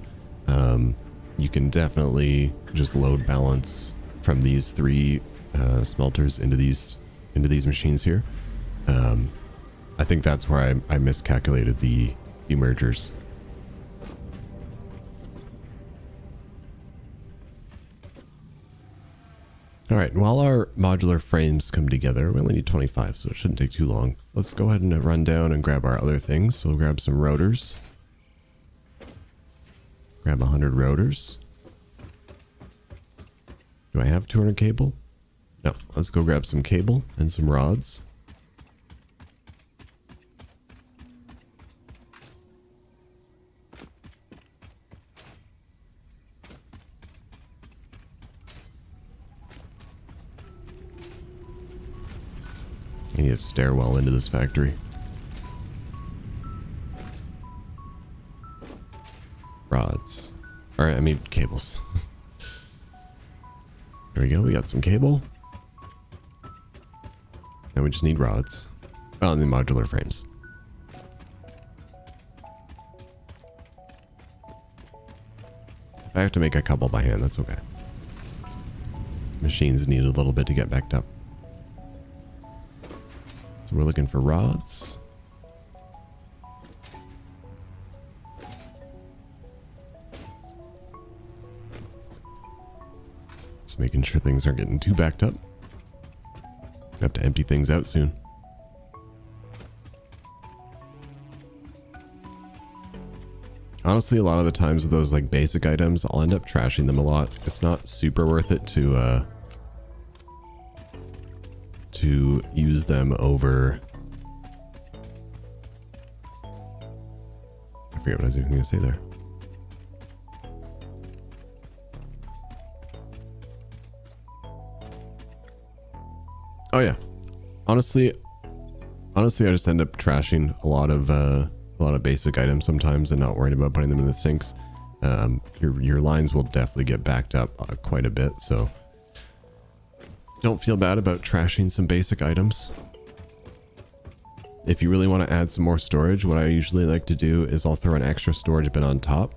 you can definitely just load balance from these 3 smelters into these machines here. I think that's where I miscalculated the mergers. All right, while our modular frames come together, we only need 25, so it shouldn't take too long. Let's go ahead and run down and grab our other things. So we'll grab some rotors. Grab 100 rotors. Do I have 200 cable? No, let's go grab some cable and some rods. I need a stairwell into this factory. Rods. Alright, I mean cables. There we go, we got some cable. Now we just need rods. Oh, and the modular frames. If I have to make a couple by hand, that's okay. Machines need a little bit to get backed up. So we're looking for rods. Just making sure things aren't getting too backed up. Have to empty things out soon. Honestly, a lot of the times with those like basic items, I'll end up trashing them a lot. It's not super worth it to use them over. I forget what I was even going to say there. Oh yeah, honestly, I just end up trashing a lot of basic items sometimes and not worried about putting them in the sinks. Your lines will definitely get backed up quite a bit, so don't feel bad about trashing some basic items. If you really want to add some more storage, what I usually like to do is I'll throw an extra storage bin on top,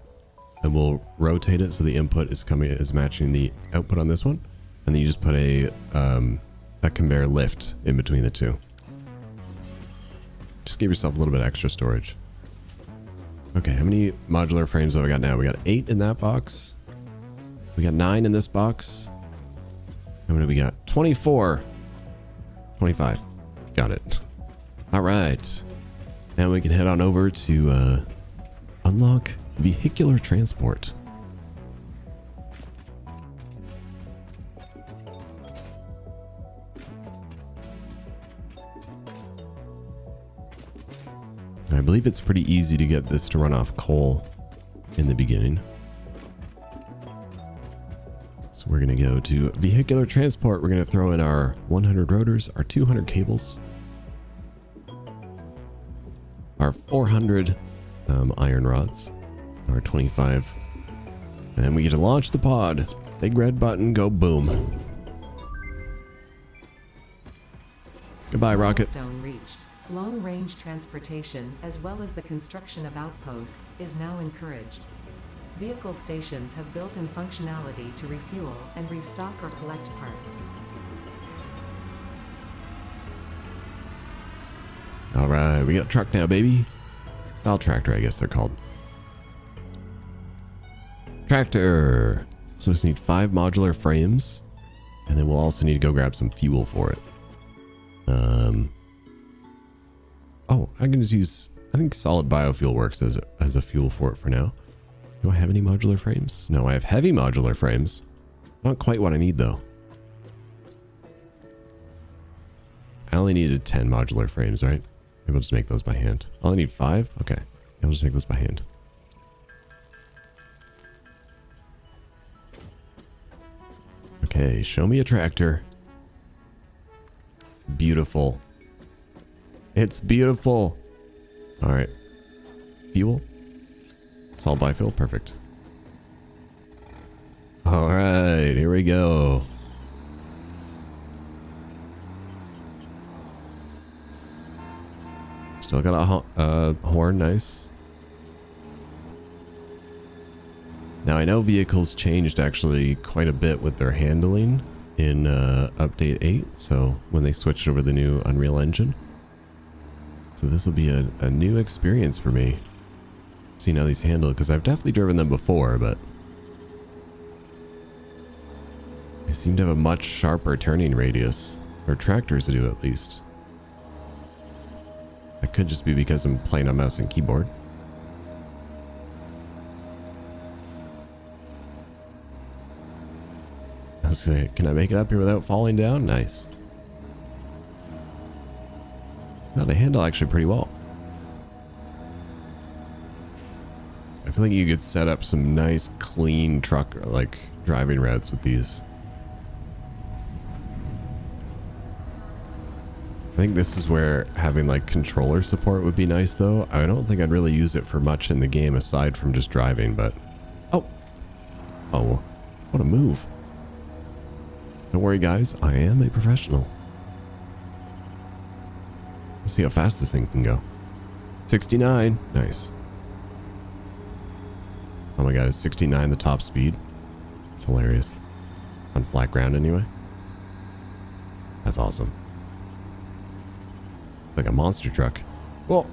and we'll rotate it so the input is matching the output on this one, and then you just put a conveyor lift in between the two. Just give yourself a little bit extra storage. Okay, how many modular frames have I got now? We got 8 in that box. We got 9 in this box. How many do we got? 24. 25. Got it. All right. Now we can head on over to unlock vehicular transport. I believe it's pretty easy to get this to run off coal in the beginning. So we're going to go to vehicular transport. We're going to throw in our 100 rotors, our 200 cables, our 400 iron rods, our 25. And then we get to launch the pod. Big red button, go boom. Goodbye, rocket.
Milestone reached. Long-range transportation, as well as the construction of outposts, is now encouraged. Vehicle stations have built-in functionality to refuel and restock or collect parts.
All right, we got a truck now, baby. Well, tractor, I guess they're called. Tractor. So we just need 5 modular frames, and then we'll also need to go grab some fuel for it. Oh, I can just use, I think solid biofuel works as a fuel for it for now. Do I have any modular frames? No, I have heavy modular frames. Not quite what I need though. I only needed 10 modular frames, right? Maybe I'll just make those by hand. I only need 5? Okay. I'll just make those by hand. Okay, show me a tractor. Beautiful. It's beautiful. All right. Fuel. Solid biofuel. Perfect. All right, here we go. Still got a horn. Nice. Now I know vehicles changed actually quite a bit with their handling in update 8. So when they switched over the new Unreal Engine. So this will be a new experience for me. Seeing how these handle it, because I've definitely driven them before, but they seem to have a much sharper turning radius, or tractors do at least. That could just be because I'm playing on mouse and keyboard. Let's see, can I make it up here without falling down? Nice. No, they handle actually pretty well. I feel like you could set up some nice clean truck like driving routes with these. I think this is where having like controller support would be nice though. I don't think I'd really use it for much in the game aside from just driving, but oh, what a move. Don't worry guys, I am a professional. Let's see how fast this thing can go. 69. Nice. Oh my god, is 69 the top speed? It's hilarious. On flat ground anyway. That's awesome. Like a monster truck. Whoa.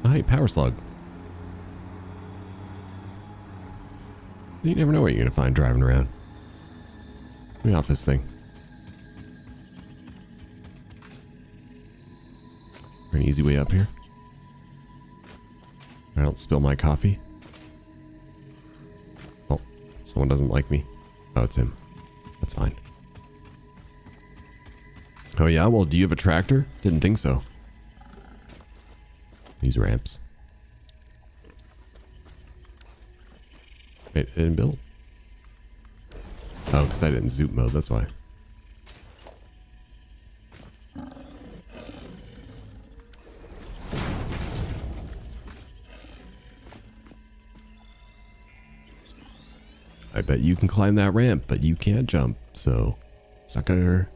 Oh, hey, power slug. You never know what you're going to find driving around. Let me off this thing. An easy way up here. I don't spill my coffee. Oh, someone doesn't like me. Oh, it's him. That's fine. Oh yeah, well, do you have a tractor? Didn't think so. These ramps. Wait, it didn't build? Oh, because I didn't zoom mode, that's why. I bet you can climb that ramp, but you can't jump, so sucker.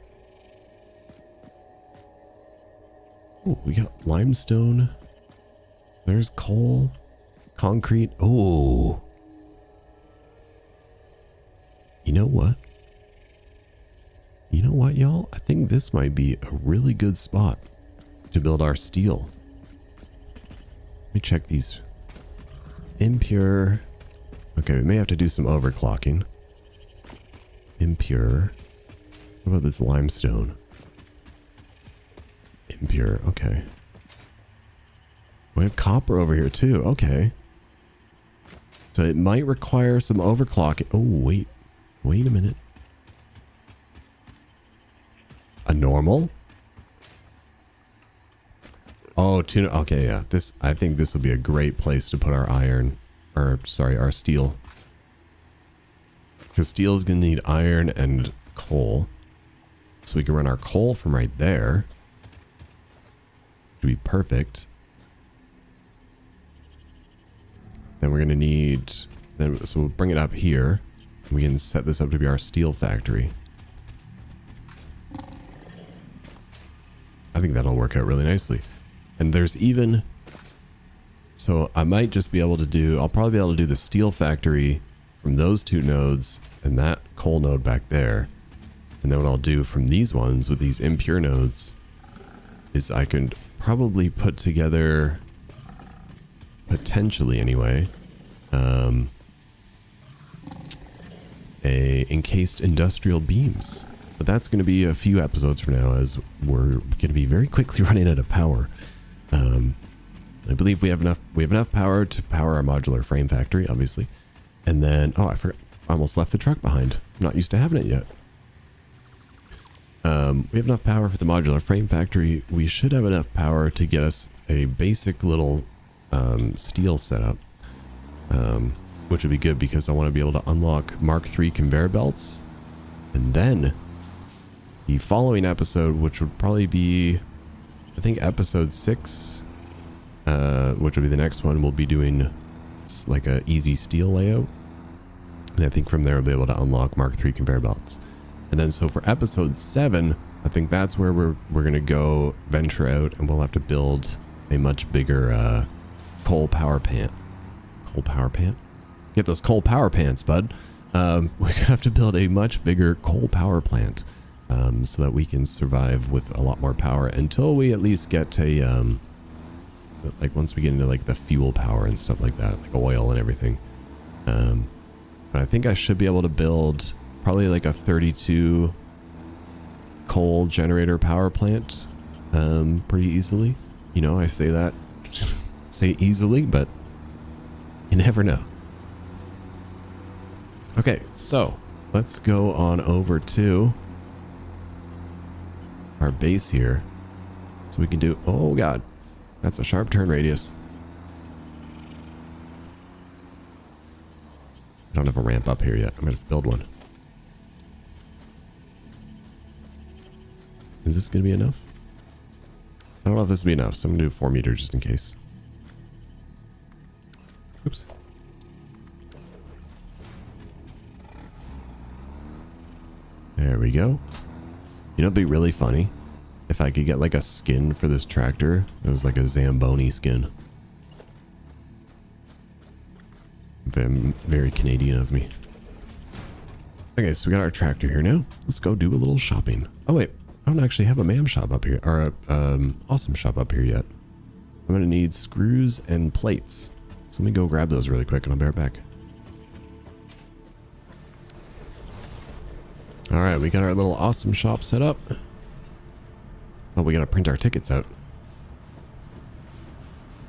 Oh, we got limestone. There's coal, concrete. Oh, you know what? You know what, y'all? I think this might be a really good spot to build our steel. Let me check these. Impure. Okay, we may have to do some overclocking. Impure. What about this limestone? Impure, okay. We have copper over here too, okay. So it might require some overclocking. Oh, wait. Wait a minute. A normal? Oh, okay, yeah. I think this will be a great place to put our iron. Or, sorry, our steel. Because steel is going to need iron and coal. So we can run our coal from right there. Which would be perfect. Then we're going to need... So we'll bring it up here. We can set this up to be our steel factory. I think that'll work out really nicely. And there's even... So I might just be able to do... I'll probably be able to do the steel factory from those two nodes and that coal node back there. And then what I'll do from these ones with these impure nodes is I can probably put together, potentially anyway, a encased industrial beams. But that's going to be a few episodes from now, as we're going to be very quickly running out of power. I believe we have enough power to power our modular frame factory, obviously. And then, oh, I forgot, I almost left the truck behind. I'm not used to having it yet. We have enough power for the modular frame factory. We should have enough power to get us a basic little steel setup, which would be good because I want to be able to unlock Mark III conveyor belts. And then the following episode, which would probably be, I think, episode 6, which will be the next one, we'll be doing like a easy steel layout. And I think from there we'll be able to unlock Mark III conveyor belts. And then so for episode 7, I think that's where we're going to go venture out, and we'll have to build a much bigger coal power plant. Coal power plant? Get those coal power pants, bud. We have to build a much bigger coal power plant so that we can survive with a lot more power until we at least get a, like once we get into like the fuel power and stuff like that, like oil and everything. But I think I should be able to build probably like a 32 coal generator power plant pretty easily. You know, I say that, say easily, but you never know. Okay, so let's go on over to our base here. So we can do, oh God, that's a sharp turn radius. I don't have a ramp up here yet. I'm gonna have to build one. Is this gonna be enough? I don't know if this will be enough, so I'm gonna do 4 meters just in case. Oops. There we go. You know, it'd be really funny if I could get like a skin for this tractor. It was like a Zamboni skin. Very Canadian of me. Okay, so we got our tractor here now. Let's go do a little shopping. Oh wait, I don't actually have a MAM shop up here, or a awesome shop up here yet. I'm gonna need screws and plates. So let me go grab those really quick and I'll be right back. All right, we got our little awesome shop set up. Oh, we gotta print our tickets out.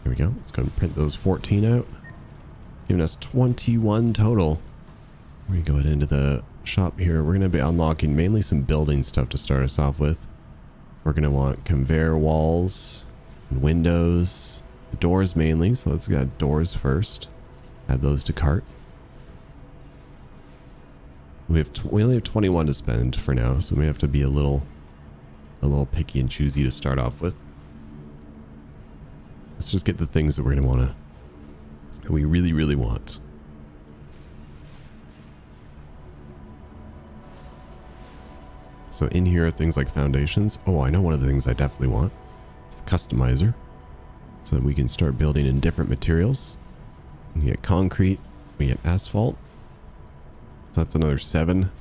Here we go. Let's go and print those 14 out. Giving us 21 total. We go into the shop here. We're gonna be unlocking mainly some building stuff to start us off with. We're gonna want conveyor walls, windows, doors mainly. So let's get doors first. Add those to cart. We only have 21 to spend for now, so we have to be a little picky and choosy to start off with. Let's just get the things that we're gonna wanna, that we really, really want. So in here are things like foundations. Oh, I know one of the things I definitely want. It's the customizer, so that we can start building in different materials. We get concrete, we get asphalt. So that's another 7.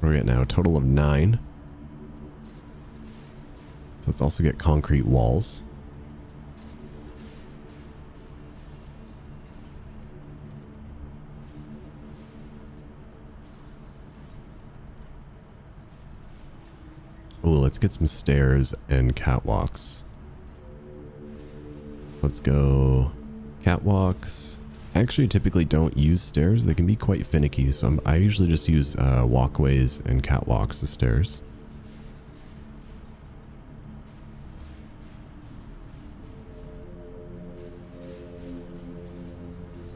We're at now a total of 9. So let's also get concrete walls. Oh, let's get some stairs and catwalks. Let's go catwalks. I actually typically don't use stairs. They can be quite finicky, so I usually just use walkways and catwalks as stairs.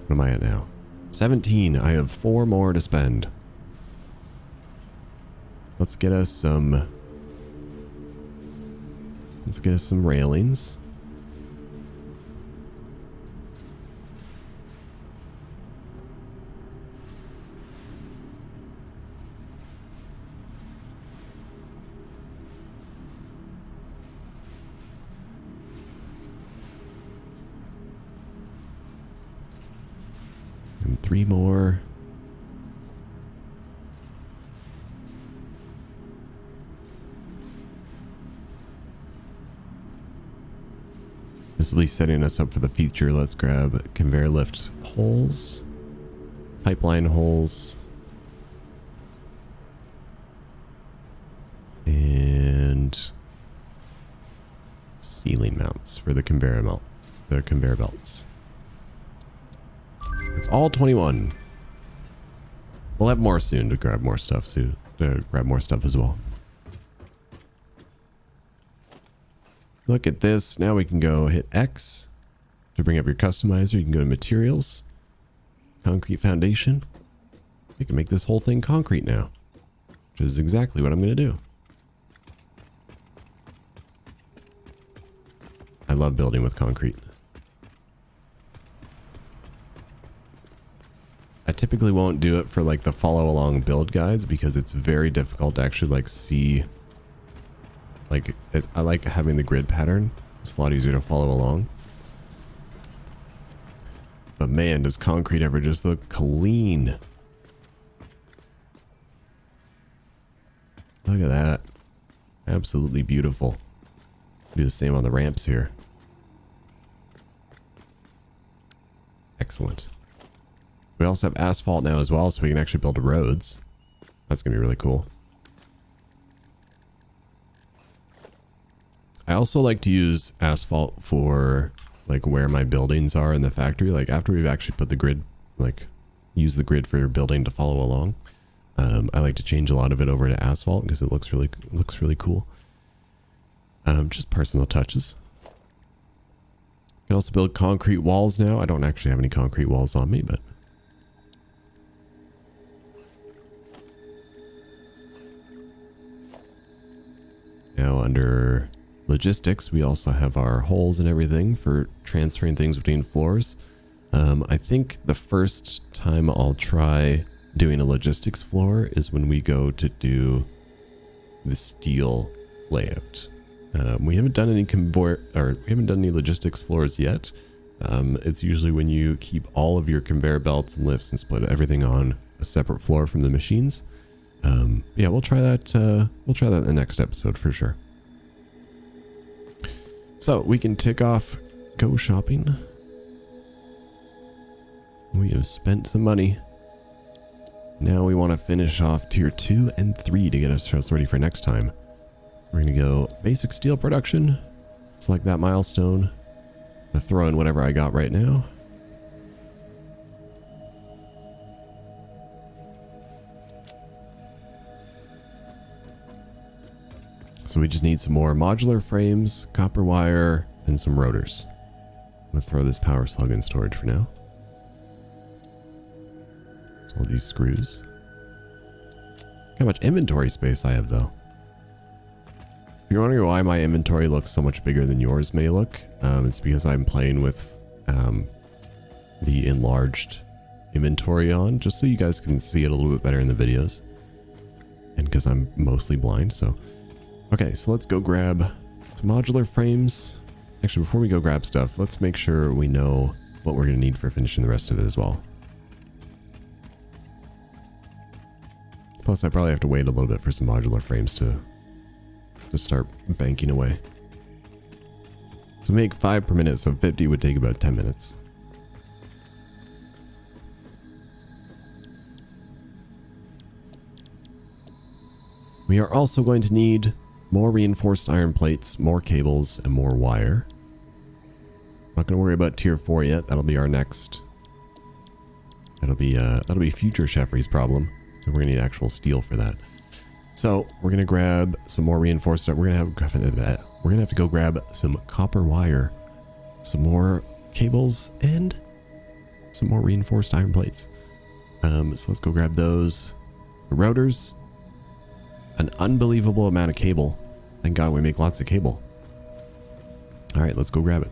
What am I at now? 17. I have 4 more to spend. Let's get us some... Let's get us some railings. And 3 more. This will be setting us up for the future. Let's grab conveyor lift holes, pipeline holes. And ceiling mounts for the conveyor belts. It's all 21. We'll have more soon to grab more stuff as well. Look at this. Now we can go hit X to bring up your customizer. You can go to materials, concrete foundation. You can make this whole thing concrete now, which is exactly what I'm going to do. I love building with concrete. I typically won't do it for like the follow along build guides because it's very difficult to actually like see. Like I like having the grid pattern. It's a lot easier to follow along. But man, does concrete ever just look clean. Look at that. Absolutely beautiful. Do the same on the ramps here. Excellent. We also have asphalt now as well, so we can actually build roads. That's going to be really cool. I also like to use asphalt for like where my buildings are in the factory. Like after we've actually put the grid, like use the grid for your building to follow along. I like to change a lot of it over to asphalt because it looks really cool. Just personal touches. You can also build concrete walls now. I don't actually have any concrete walls on me, but now under logistics, we also have our holes and everything for transferring things between floors. I think the first time I'll try doing a logistics floor is when we go to do the steel layout. We haven't done any logistics floors yet. It's usually when you keep all of your conveyor belts and lifts and split everything on a separate floor from the machines. Yeah, we'll try that. We'll try that in the next episode for sure. So we can tick off go shopping. We have spent some money. Now we want to finish off tier 2 and 3 to get us ready for next time. We're going to go basic steel production. Select that milestone. I'll throw in whatever I got right now. So we just need some more modular frames, copper wire, and some rotors. I'm going to throw this power slug in storage for now. So all these screws. Look how much inventory space I have though. If you're wondering why my inventory looks so much bigger than yours may look, it's because I'm playing with the enlarged inventory on, just so you guys can see it a little bit better in the videos. And because I'm mostly blind, so... Okay, so let's go grab some modular frames. Actually, before we go grab stuff, let's make sure we know what we're going to need for finishing the rest of it as well. Plus, I probably have to wait a little bit for some modular frames to start banking away. So make 5 per minute, so 50 would take about 10 minutes. We are also going to need more reinforced iron plates, more cables, and more wire. Not going to worry about tier 4 yet. That'll be our next. That'll be future Chefry's problem. So we're going to need actual steel for that. So we're going to grab some more reinforced. We're going to have to go grab some copper wire, some more cables, and some more reinforced iron plates. So let's go grab those. Rotors. An unbelievable amount of cable. Thank God we make lots of cable. All right, let's go grab it.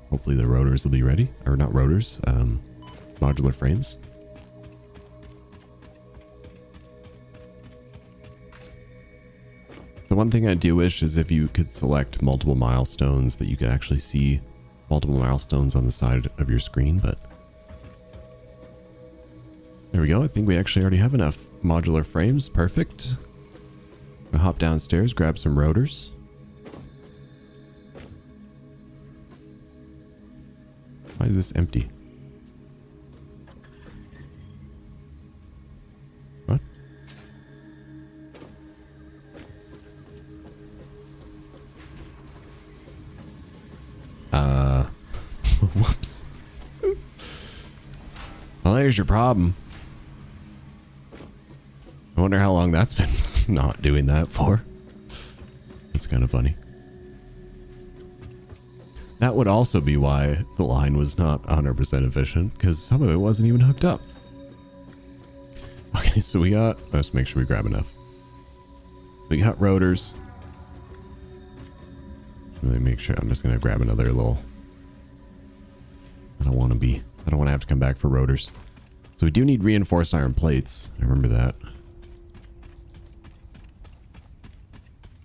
Hopefully the rotors will be ready. Or not rotors, modular frames. The one thing I do wish is if you could select multiple milestones, that you could actually see multiple milestones on the side of your screen, but there we go. I think we actually already have enough modular frames. Perfect. I'll hop downstairs, grab some rotors. Why is this empty? What? Well, there's your problem. I wonder how long that's been not doing that for. It's kind of funny. That would also be why the line was not 100% efficient, because some of it wasn't even hooked up. Okay, so we got... Let's make sure we grab enough. We got rotors. Let me make sure. I'm just going to grab another little... I don't want to have to come back for rotors. So we do need reinforced iron plates. I remember that.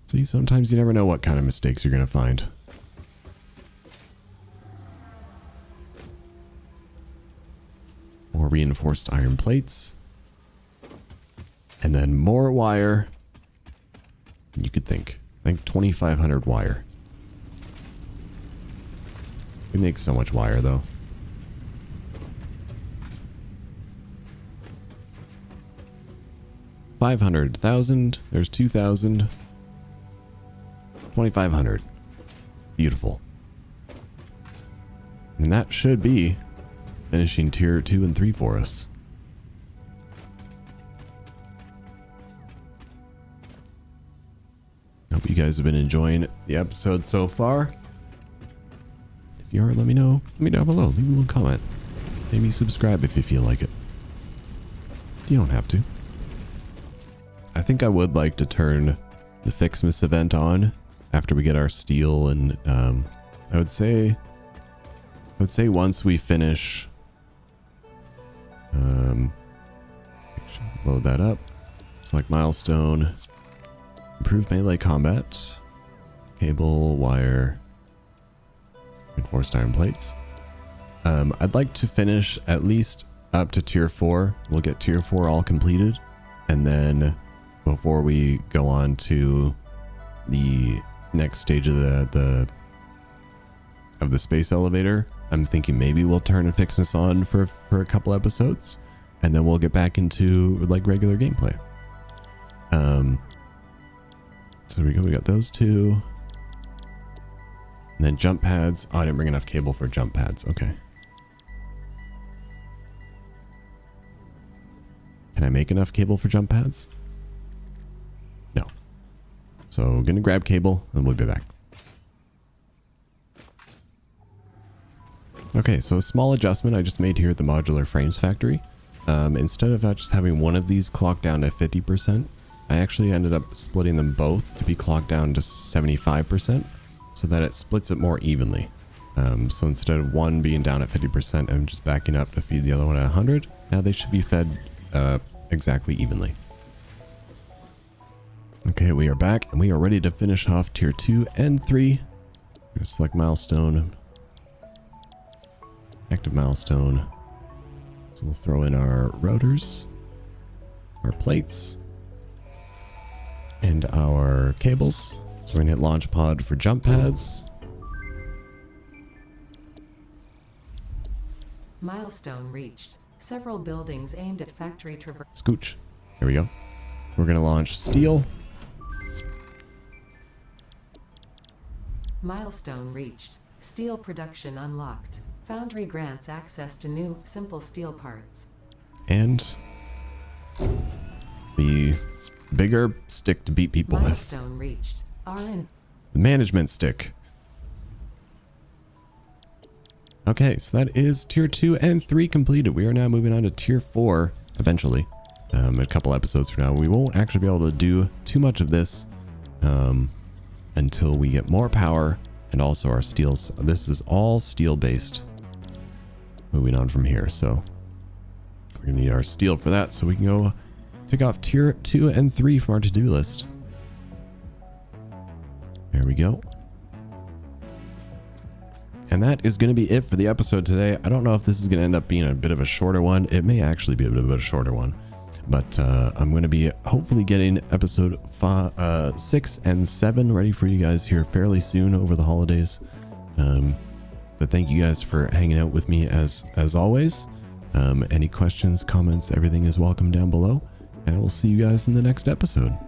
See, sometimes you never know what kind of mistakes you're going to find. More reinforced iron plates. And then more wire. You could think. I think 2,500 wire. We make so much wire, though. 500,000. There's 2,000. 2,500. Beautiful. And that should be finishing tier 2 and 3 for us. Hope you guys have been enjoying the episode so far. If you are, let me know. Let me down below. Leave a little comment. Maybe subscribe if you feel like it. You don't have to. I think I would like to turn the Fixmas event on after we get our steel, and I would say once we finish, load that up. Select milestone, improve melee combat, cable, wire, reinforced iron plates. I'd like to finish at least up to tier 4. We'll get tier 4 all completed, and then before we go on to the next stage of the space elevator, I'm thinking maybe we'll turn and Fixmas on for a couple episodes, and then we'll get back into like regular gameplay. So we got those two, and then jump pads. Oh, I didn't bring enough cable for jump pads. Okay. Can I make enough cable for jump pads? No. So gonna grab cable and we'll be back. Okay, so a small adjustment I just made here at the Modular Frames Factory. Instead of just having one of these clocked down to 50%, I actually ended up splitting them both to be clocked down to 75%, so that it splits it more evenly. So instead of one being down at 50%, I'm just backing up to feed the other one at 100. Now they should be fed exactly evenly. Okay, we are back, and we are ready to finish off tier 2 and 3. I'm gonna select milestone. Active milestone. So we'll throw in our rotors, our plates, and our cables. So we're gonna hit launch pod for jump pads.
Milestone reached. Several buildings aimed at factory traverse.
Scooch. Here we go. We're gonna launch steel.
Milestone reached. Steel production unlocked. Foundry grants access to new, simple steel parts.
And the bigger stick to beat people with.
Milestone reached. RN.
The management stick. Okay, so that is tier 2 and 3 completed. We are now moving on to tier 4 eventually. A couple episodes from now. We won't actually be able to do too much of this until we get more power and also our steels. This is all steel based. Moving on from here, so we're gonna need our steel for that, so we can go take off tier 2 and 3 from our to-do list. There we go. And that is going to be it for the episode today. I don't know if this is going to end up being a bit of a shorter one. It may actually be a bit of a shorter one, but I'm going to be hopefully getting episode 6 and 7 ready for you guys here fairly soon over the holidays. But thank you guys for hanging out with me as always. Any questions, comments, everything is welcome down below. And I will see you guys in the next episode.